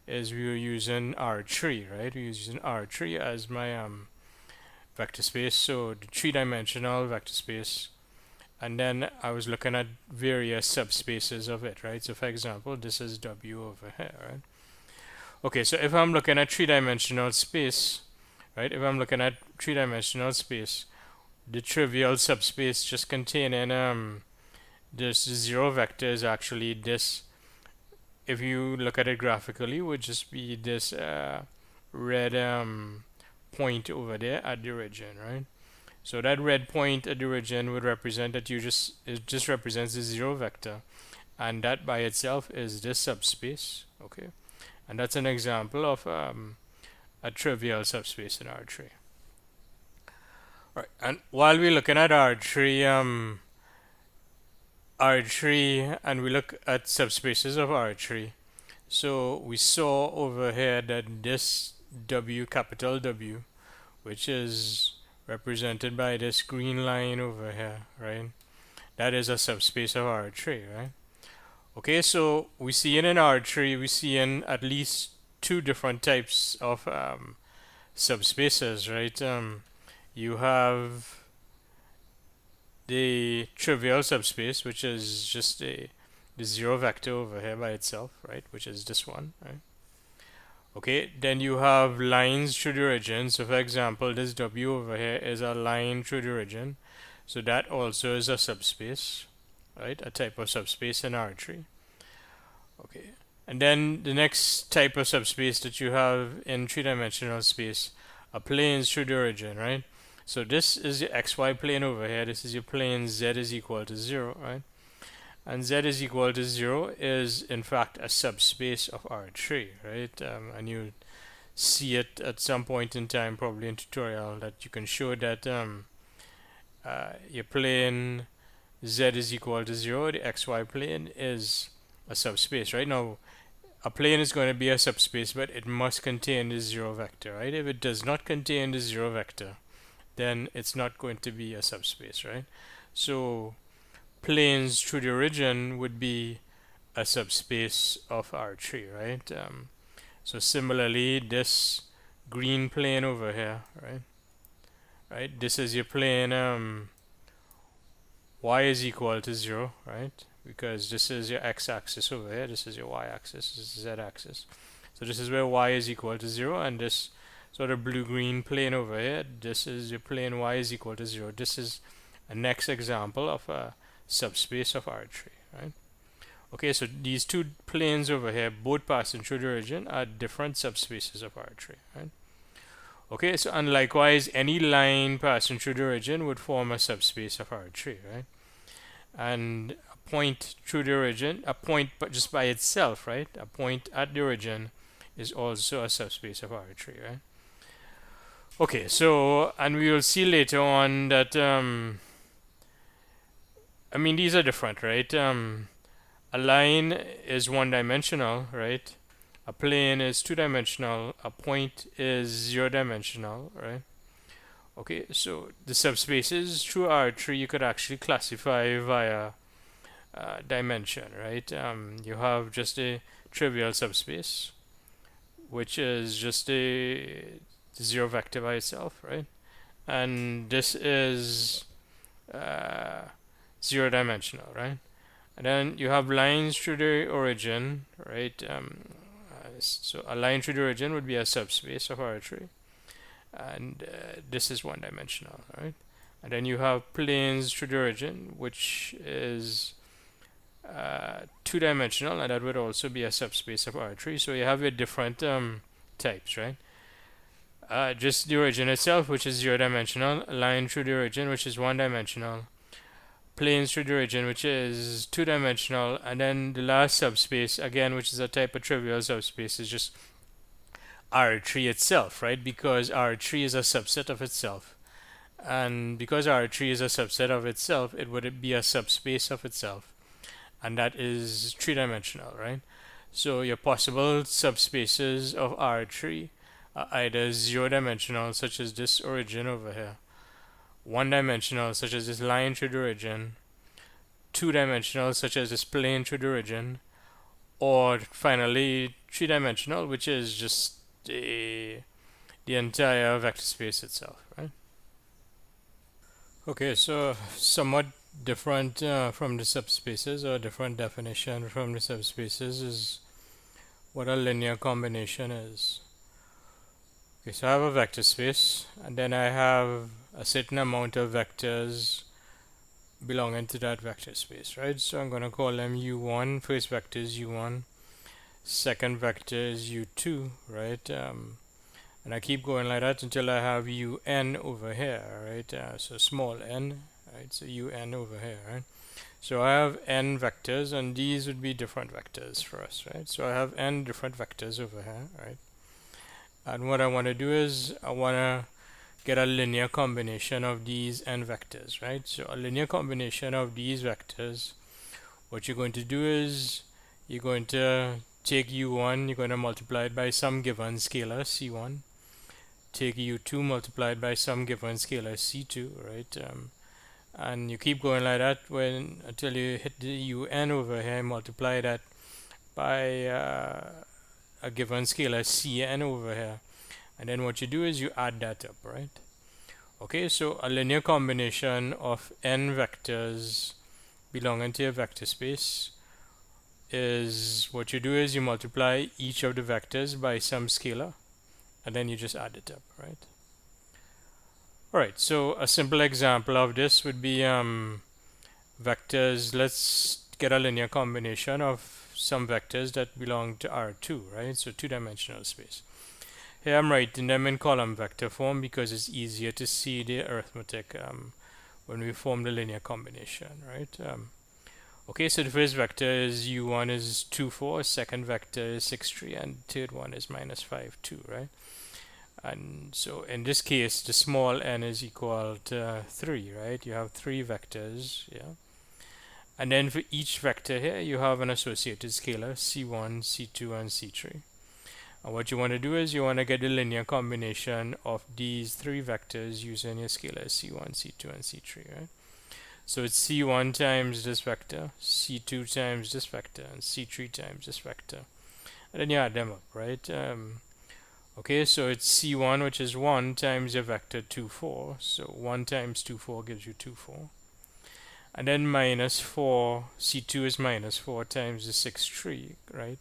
is we were using R3, right? We were using R3 as my vector space, so the three-dimensional vector space, and then I was looking at various subspaces of it, right? So for example, this is W over here, right? Okay, so if I'm looking at three-dimensional space, right? If I'm looking at three-dimensional space, the trivial subspace just containing this zero vector is actually this. If you look at it graphically, would just be this red point over there at the origin, right? So that red point at the origin would represent that it just represents the zero vector, and that by itself is this subspace, okay? And that's an example of a trivial subspace in R3. Right, and while we're looking at R3 and we look at subspaces of R3, so we saw over here that this W, capital W, which is represented by this green line over here, right? That is a subspace of R3, right? Okay, so we see in R3, we see in at least two different types of subspaces, right? You have the trivial subspace, which is just the zero vector over here by itself, right? Which is this one, right? Okay, then you have lines through the origin. So for example, this W over here is a line through the origin. So that also is a subspace, right? A type of subspace in R3. Okay, and then the next type of subspace that you have in three-dimensional space are planes through the origin, right? So this is your xy plane over here. This is your plane z is equal to 0, right? And z is equal to 0 is in fact a subspace of R3, right? And you see it at some point in time, probably in tutorial, that you can show that your plane z is equal to 0, the xy plane is a subspace, right? Now, a plane is going to be a subspace, but it must contain the zero vector, right? If it does not contain the zero vector, then it's not going to be a subspace, right? So planes through the origin would be a subspace of R3, right? So similarly, this green plane over here, right? Right, this is your plane y is equal to 0, right? Because this is your x-axis over here, this is your y-axis, this is z-axis. So this is where y is equal to 0, and this sort of blue-green plane over here, this is your plane y is equal to 0. This is a next example of a subspace of R3, right? Okay, so these two planes over here, both passing through the origin, are different subspaces of R3, right? Okay, so and likewise, any line passing through the origin would form a subspace of R3, right? And a point through the origin, a point but just by itself, right? A point at the origin is also a subspace of R3, right? Okay, so, and we will see later on that, I mean, these are different, right? A line is one-dimensional, right? A plane is two-dimensional. A point is zero-dimensional, right? Okay, so the subspaces through R3 you could actually classify via dimension, right? You have just a trivial subspace, which is just a zero vector by itself, right? And this is uh, zero dimensional, right? And then you have lines through the origin, right? So a line through the origin would be a subspace of R3, and this is one dimensional, right? And then you have planes through the origin, which is two-dimensional, and that would also be a subspace of R3. So you have your different types, right? Just the origin itself, which is zero-dimensional, line through the origin, which is one-dimensional, planes through the origin, which is two-dimensional, and then the last subspace, again, which is a type of trivial subspace, is just R3 itself, right? Because R3 is a subset of itself. And because R3 is a subset of itself, it would be a subspace of itself. And that is three-dimensional, right? So your possible subspaces of R3 are either zero-dimensional, such as this origin over here, one-dimensional, such as this line through the origin, two-dimensional, such as this plane through the origin, or finally three-dimensional, which is just the entire vector space itself, right? Okay, so somewhat different from the subspaces, or different definition from the subspaces, is what a linear combination is. Okay, so I have a vector space, and then I have a certain amount of vectors belonging to that vector space, right? So I'm going to call them U1. First vector is U1, second vector is U2, right? And I keep going like that until I have UN over here, right? So small n, right? So UN over here, right? So I have n vectors, and these would be different vectors for us, right? So I have n different vectors over here, right? And what I want to do is I want to get a linear combination of these n vectors, right? So a linear combination of these vectors, what you're going to do is you're going to take U1, you're going to multiply it by some given scalar C1, take U2 multiplied by some given scalar C2, right? And you keep going like that until you hit the UN over here, multiply that by a given scalar Cn over here, and then what you do is you add that up, right? Okay, so a linear combination of n vectors belonging to a vector space is, what you do is you multiply each of the vectors by some scalar, and then you just add it up, right? Alright, so a simple example of this would be vectors. Let's get a linear combination of some vectors that belong to R2, right? So two-dimensional space. Here I'm writing them in column vector form because it's easier to see the arithmetic when we form the linear combination, right? Okay, so the first vector is U1 is 2, 4, second vector is 6, 3, and third one is minus 5, 2, right? And so in this case, the small n is equal to 3, right? You have 3 vectors, yeah. And then for each vector here, you have an associated scalar, C1, C2, and C3. And what you want to do is you want to get the linear combination of these 3 vectors using your scalar C1, C2, and C3, right? So it's C1 times this vector, C2 times this vector, and C3 times this vector. And then you add them up, right? Okay, so it's C1, which is 1 times your vector 2, 4. So 1 times 2, 4 gives you 2, 4. And then minus 4, C2 is minus 4 times the 6, 3, right?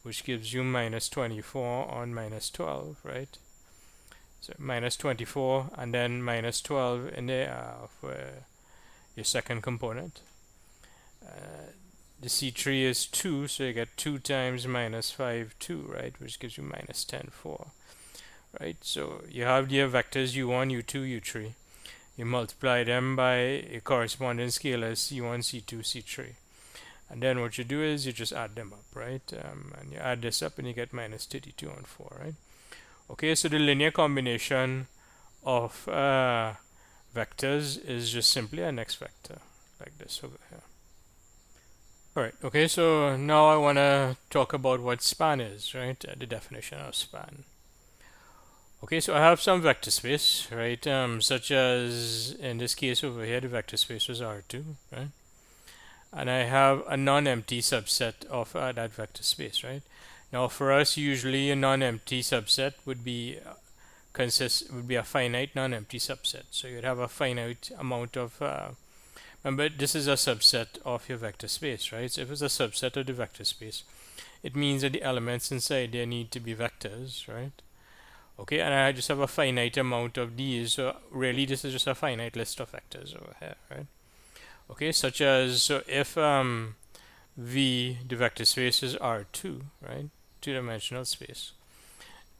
Which gives you minus 24 on minus 12, right? So minus 24 and then minus 12 in there for your second component. The C3 is 2, so you get 2 times minus 5, 2, right? Which gives you minus 10, 4, right? So you have your vectors U1, U2, U3. You multiply them by a corresponding scalar C1, C2, C3. And then what you do is you just add them up, right? And you add this up and you get minus 32 on 4, right? Okay, so the linear combination of vectors is just simply a next vector, like this over here. All right. Okay. So now I want to talk about what span is, right? The definition of span. Okay. So I have some vector space, right? Such as in this case over here, the vector space was R2, right? And I have a non-empty subset of that vector space, right? Now, for us, usually a non-empty subset would be would be a finite non-empty subset. So you'd have a finite amount of remember, this is a subset of your vector space, right? So if it's a subset of the vector space, it means that the elements inside there need to be vectors, right? Okay, and I just have a finite amount of these. So really, this is just a finite list of vectors over here, right? Okay, such as so if V, the vector space is R2, right? Two-dimensional space.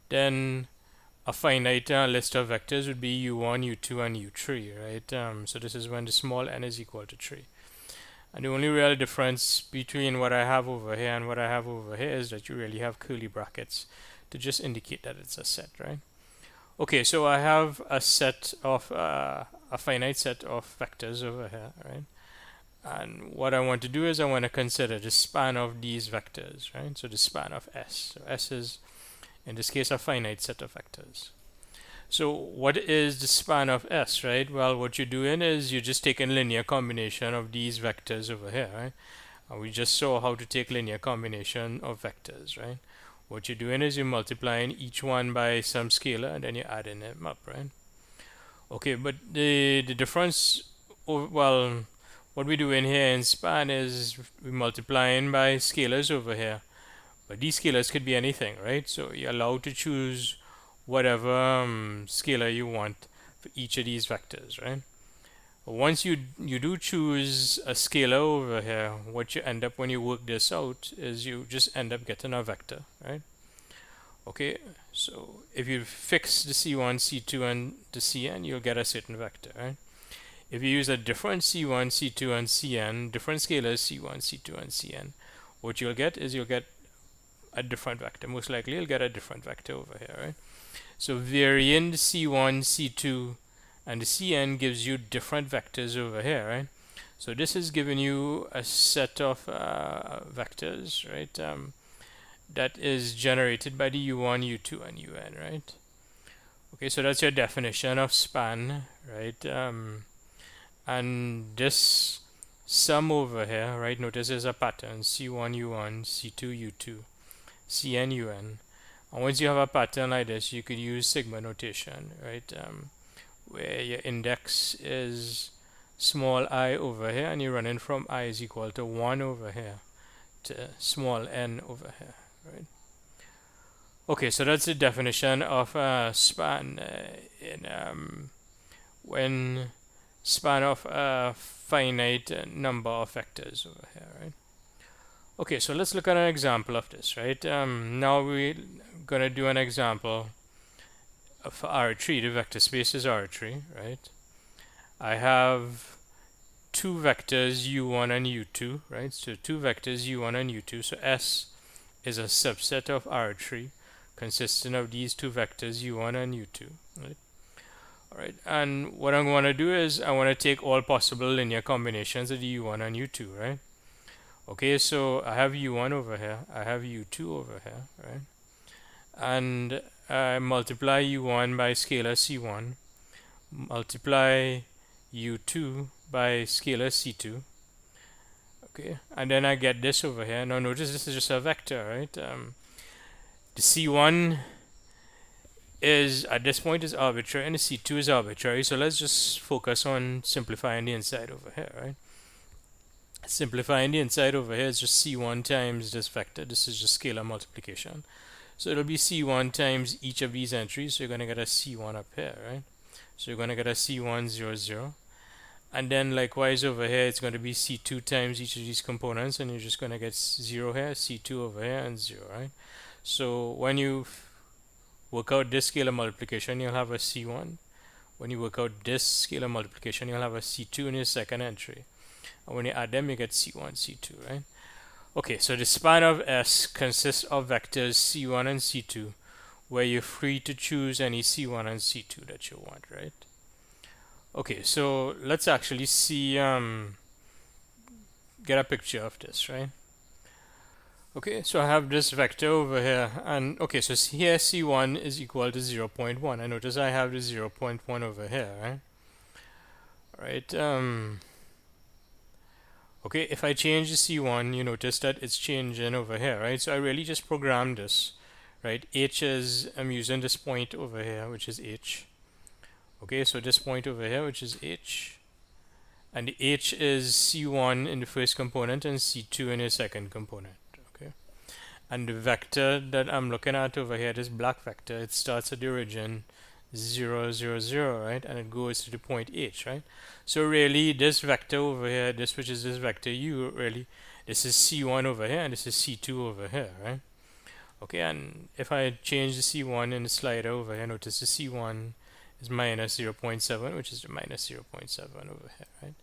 Then a finite list of vectors would be U1, U2, and U3, right? So this is when the small n is equal to 3. And the only real difference between what I have over here and what I have over here is that you really have curly brackets to just indicate that it's a set, right? Okay, so I have a set of a finite set of vectors over here, right? And what I want to do is I want to consider the span of these vectors, right? So the span of S. So S is, in this case, a finite set of vectors. So what is the span of S, right? Well, what you're doing is you're just taking linear combination of these vectors over here, right? And we just saw how to take linear combination of vectors, right? What you're doing is you're multiplying each one by some scalar and then you're adding them up, right? Okay, but the difference, well, what we do in here in span is we're multiplying by scalars over here. But these scalars could be anything, right? So you're allowed to choose whatever scalar you want for each of these vectors, right? Once you do choose a scalar over here, what you end up when you work this out is you just end up getting a vector, right? Okay, so if you fix the C1, C2, and the Cn, you'll get a certain vector, right? If you use a different C1, C2, and Cn, different scalars C1, C2, and Cn, what you'll get is you'll get a different vector. Most likely you'll get a different vector over here, right? So varying the C1, C2, and the Cn gives you different vectors over here, right? So this is giving you a set of vectors, right? That is generated by the U1, U2, and Un, right? Okay, so that's your definition of span, right? And this sum over here, right? Notice there's a pattern: C1, U1, C2, U2, Cn, Un. And once you have a pattern like this, you could use sigma notation, right? Where your index is small I over here, and you're running from I is equal to 1 over here to small n over here, right? Okay, so that's the definition of span when span of a finite number of vectors over here, right? Okay, so let's look at an example of this, right? Now we're gonna do an example of R3. The vector space is R3, right? I have two vectors U1 and U2, right? So two vectors U1 and U2. So S is a subset of R3 consisting of these two vectors U1 and U2, right? All right, and what I'm going to do is I want to take all possible linear combinations of the U1 and U2, right? Okay, so I have U1 over here, I have U2 over here, right? And I multiply U1 by scalar C1, multiply U2 by scalar C2, okay, and then I get this over here. Now notice this is just a vector, right? The C1 is at this point is arbitrary and the C2 is arbitrary, so let's just focus on simplifying the inside over here, right? Simplifying the inside over here is just C1 times this vector. This is just scalar multiplication, so it'll be C1 times each of these entries, so you're going to get a C1 up here, right? So you're going to get a C1 0 0, and then likewise over here it's going to be C2 times each of these components, and you're just going to get 0 here, C2 over here, and 0, right? So when you work out this scalar multiplication, you'll have a C1. When you work out this scalar multiplication, you'll have a C2 in your second entry. And when you add them, you get C1, C2, right? Okay, so the span of S consists of vectors C1 and C2, where you're free to choose any C1 and C2 that you want, right? Okay, so let's actually see get a picture of this, right? Okay, so I have this vector over here, and okay, so here C1 is equal to 0.1. I notice I have the 0.1 over here, right? Right. Okay, if I change the C1, you notice that it's changing over here, right? So I really just programmed this, right? H is, I'm using this point over here, which is H. Okay, so this point over here, which is H, and the H is C1 in the first component and C2 in the second component. Okay, and the vector that I'm looking at over here, this black vector, it starts at the origin 0, 0, 0, right, and it goes to the point H, right? So really, this vector over here, this which is this vector U, really, this is C1 over here, and this is C2 over here, right? Okay, and if I change the C1 in the slider over here, notice the C1 is minus 0.7, which is the minus 0.7 over here, right?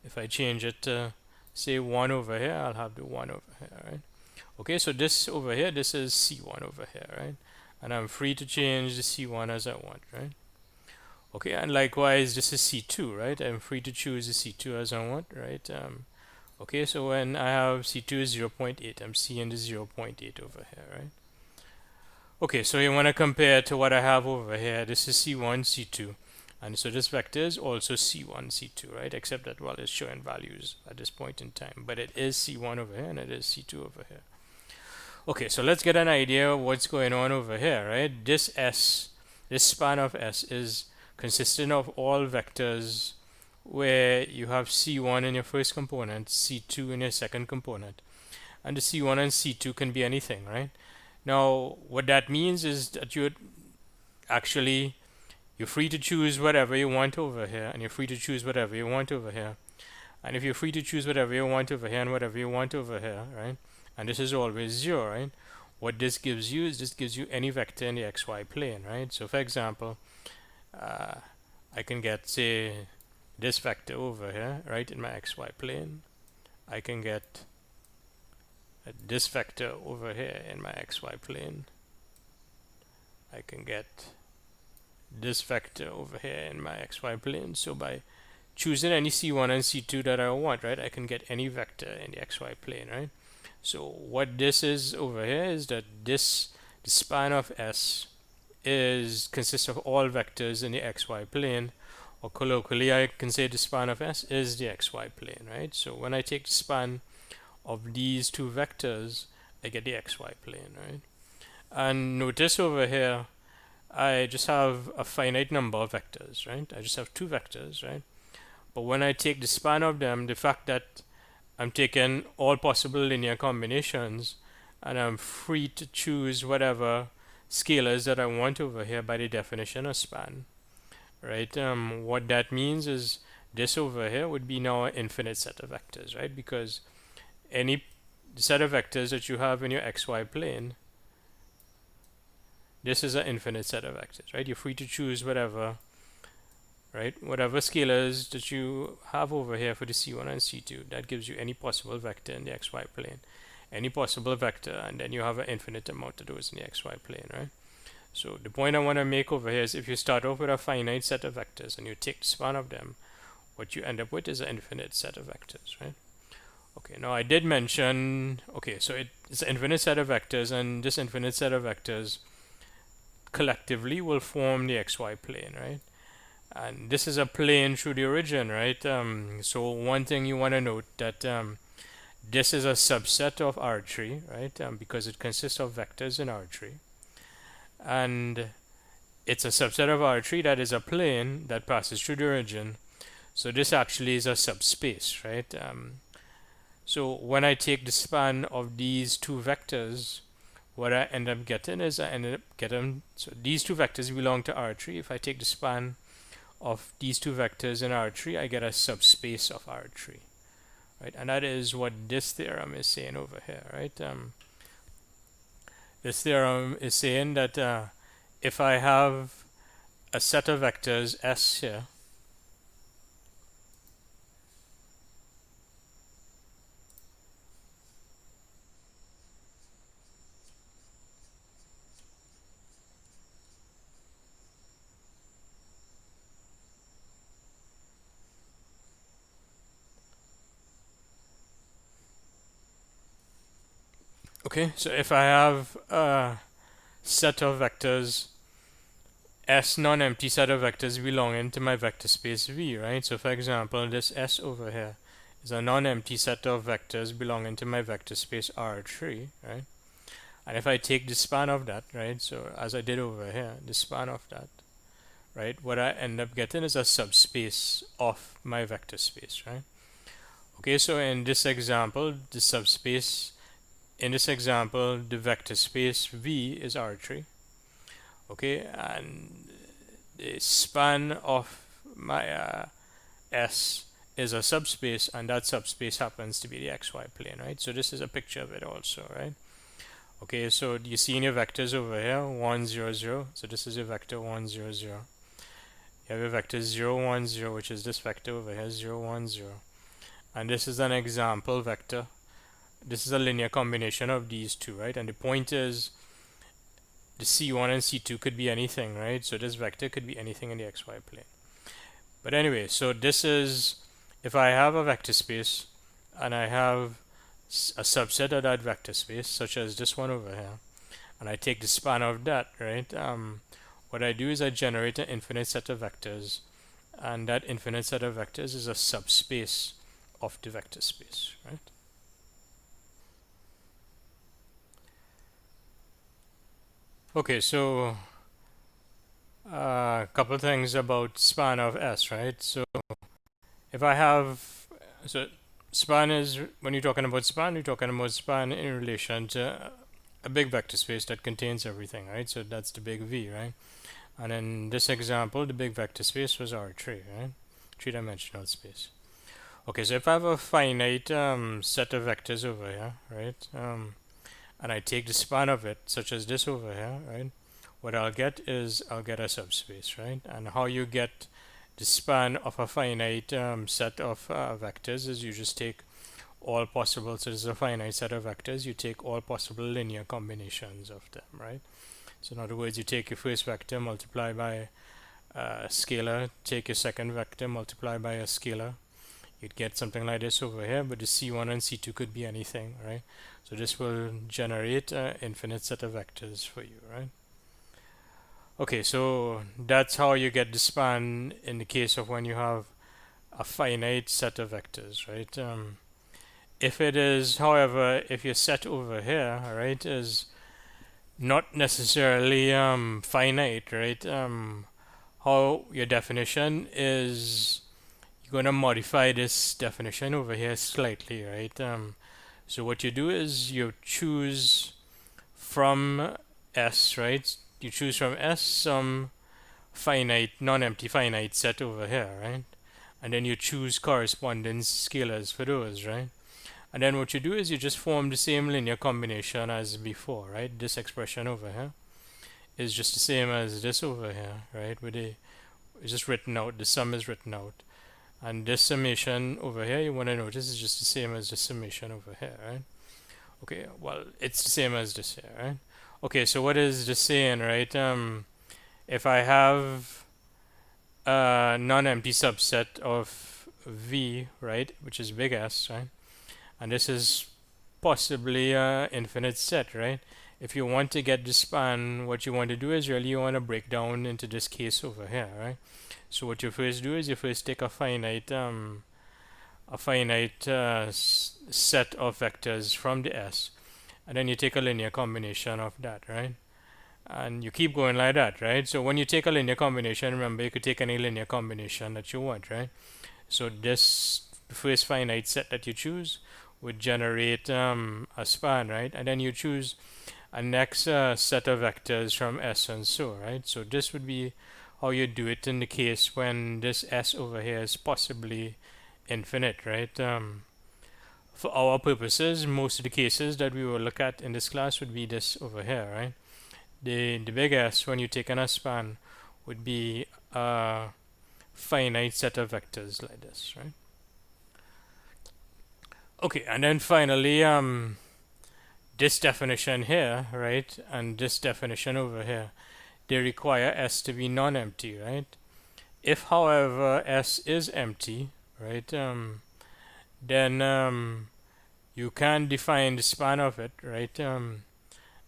If I change it to, say, 1 over here, I'll have the 1 over here, right? Okay, so this over here, this is C1 over here, right? And I'm free to change the C1 as I want, right? Okay, and likewise, this is C2, right? I'm free to choose the C2 as I want, right? Okay, so when I have C2 is 0.8, I'm seeing the 0.8 over here, right? Okay, so you want to compare to what I have over here. This is C1, C2. And so this vector is also C1, C2, right? Except that, well, it's showing values at this point in time. But it is C1 over here and it is C2 over here. Okay, so let's get an idea of what's going on over here, right? This S, this span of S is consistent of all vectors where you have C1 in your first component, C2 in your second component. And the C1 and C2 can be anything, right? Now, what that means is that you're free to choose whatever you want over here, and you're free to choose whatever you want over here. And if you're free to choose whatever you want over here and whatever you want over here, right? And this is always 0, right? What this gives you is this gives you any vector in the xy plane, right? So for example, I can get, say, this vector over here, right, in my xy plane. I can get this vector over here in my xy plane. I can get this vector over here in my xy plane. So by choosing any C1 and C2 that I want, right, I can get any vector in the xy plane, right? So what this is over here is that the span of S consists of all vectors in the xy plane, or colloquially I can say the span of S is the xy plane, right? So when I take the span of these two vectors, I get the xy plane, right? And notice over here, I just have a finite number of vectors, right? I just have two vectors, right? But when I take the span of them, the fact that I'm taking all possible linear combinations and I'm free to choose whatever scalars that I want over here by the definition of span, right? What that means is this over here would be now an infinite set of vectors, right? Because any set of vectors that you have in your xy plane, this is an infinite set of vectors, right? You're free to choose whatever, right? Whatever scalars that you have over here for the C1 and C2, that gives you any possible vector in the xy plane, any possible vector, and then you have an infinite amount of those in the xy plane, right? So the point I want to make over here is if you start off with a finite set of vectors and you take the span of them, what you end up with is an infinite set of vectors, right? Okay, now I did mention, okay, so it's an infinite set of vectors, and this infinite set of vectors collectively will form the xy plane, right? And this is a plane through the origin, right? So one thing you want to note that this is a subset of R3, right? Because it consists of vectors in R3. And it's a subset of R3 that is a plane that passes through the origin. So this actually is a subspace, right? So when I take the span of these two vectors, what I end up getting is I ended up getting, so these two vectors belong to R3. If I take the span of these two vectors in R3, I get a subspace of R3, right? And that is what this theorem is saying over here, right? This theorem is saying that if I have a set of vectors S here, Okay, so if I have a set of vectors, S non-empty set of vectors belonging to my vector space V, right? So for example, this S over here is a non-empty set of vectors belonging to my vector space R3, right? And if I take the span of that, right? So as I did over here, the span of that, right? What I end up getting is a subspace of my vector space, right? Okay, so in this example, the subspace, in this example, the vector space V is R3. Okay, and the span of my S is a subspace, and that subspace happens to be the xy plane, right? So this is a picture of it also, right? Okay, so you see in your vectors over here, 1, 0, 0. So this is your vector 1, 0, 0. You have your vector 0, 1, 0, which is this vector over here, 0, 1, 0. And this is an example vector. This is a linear combination of these two, right? And the point is, the C1 and C2 could be anything, right? So this vector could be anything in the xy plane. But anyway, so this is, if I have a vector space and I have a subset of that vector space, such as this one over here, and I take the span of that, right? What I do is I generate an infinite set of vectors, and that infinite set of vectors is a subspace of the vector space, right? Okay, so a couple things about span of S, right? So if I have, so span is, when you're talking about span in relation to a big vector space that contains everything, right? So that's the big V, right? And in this example, the big vector space was R3, right? Three-dimensional space. Okay, so if I have a finite set of vectors over here, right? And I take the span of it, such as this over here, right? What I'll get is I'll get a subspace, right? And how you get the span of a finite set of vectors is you just take all possible, so this is a finite set of vectors, you take all possible linear combinations of them, right? So in other words, you take your first vector, multiply by a scalar, take your second vector, multiply by a scalar. You'd get something like this over here, but the C1 and C2 could be anything, right? So this will generate an infinite set of vectors for you, right? Okay, so that's how you get the span in the case of when you have a finite set of vectors, right? If it is, however, if your set over here, right, is not necessarily finite, right? How your definition is, you're going to modify this definition over here slightly, right? So what you do is you choose from S, right? You choose from S some finite, non-empty finite set over here, right? And then you choose corresponding scalars for those, right? And then what you do is you just form the same linear combination as before, right? This expression over here is just the same as this over here, right? It's just written out, the sum is written out. And this summation over here, you want to notice, is just the same as the summation over here, right? Okay, well, it's the same as this here, right? Okay, so what is this saying, right? If I have a non-empty subset of V, right, which is big S, right? And this is possibly an infinite set, right? If you want to get the span, what you want to do is really you want to break down into this case over here, right? So what you first do is you first take a finite set of vectors from the S, and then you take a linear combination of that, right? And you keep going like that, right? So when you take a linear combination, remember you could take any linear combination that you want, right? So this first finite set that you choose would generate a span, right? And then you choose a next set of vectors from S and so, right? So this would be how you do it in the case when this S over here is possibly infinite, right? For our purposes, most of the cases that we will look at in this class would be this over here, right? The big S, when you take an S span, would be a finite set of vectors like this, right? Okay, and then finally, this definition here, right, and this definition over here, they require S to be non-empty, right? If, however, S is empty, right, then you can define the span of it, right?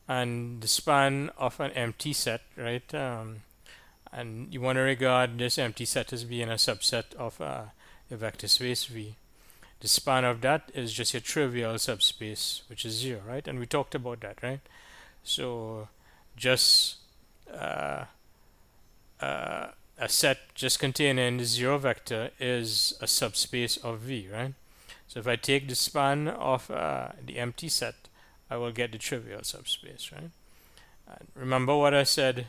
And the span of an empty set, right? And you want to regard this empty set as being a subset of a vector space V. The span of that is just your trivial subspace, which is 0, right? And we talked about that, right? So just uh, a set just containing the 0 vector is a subspace of V, right? So if I take the span of the empty set, I will get the trivial subspace, right? And remember what I said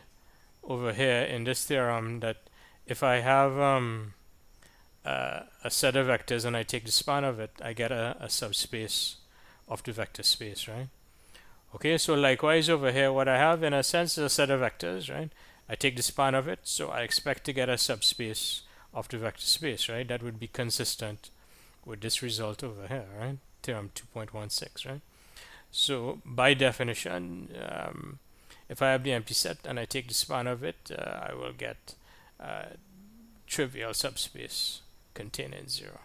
over here in this theorem, that if I have a set of vectors and I take the span of it, I get a subspace of the vector space, right? Okay, so likewise over here, what I have in a sense is a set of vectors, right? I take the span of it, so I expect to get a subspace of the vector space, right? That would be consistent with this result over here, right? Theorem 2.16, right? So by definition, if I have the empty set and I take the span of it, I will get trivial subspace containing 0.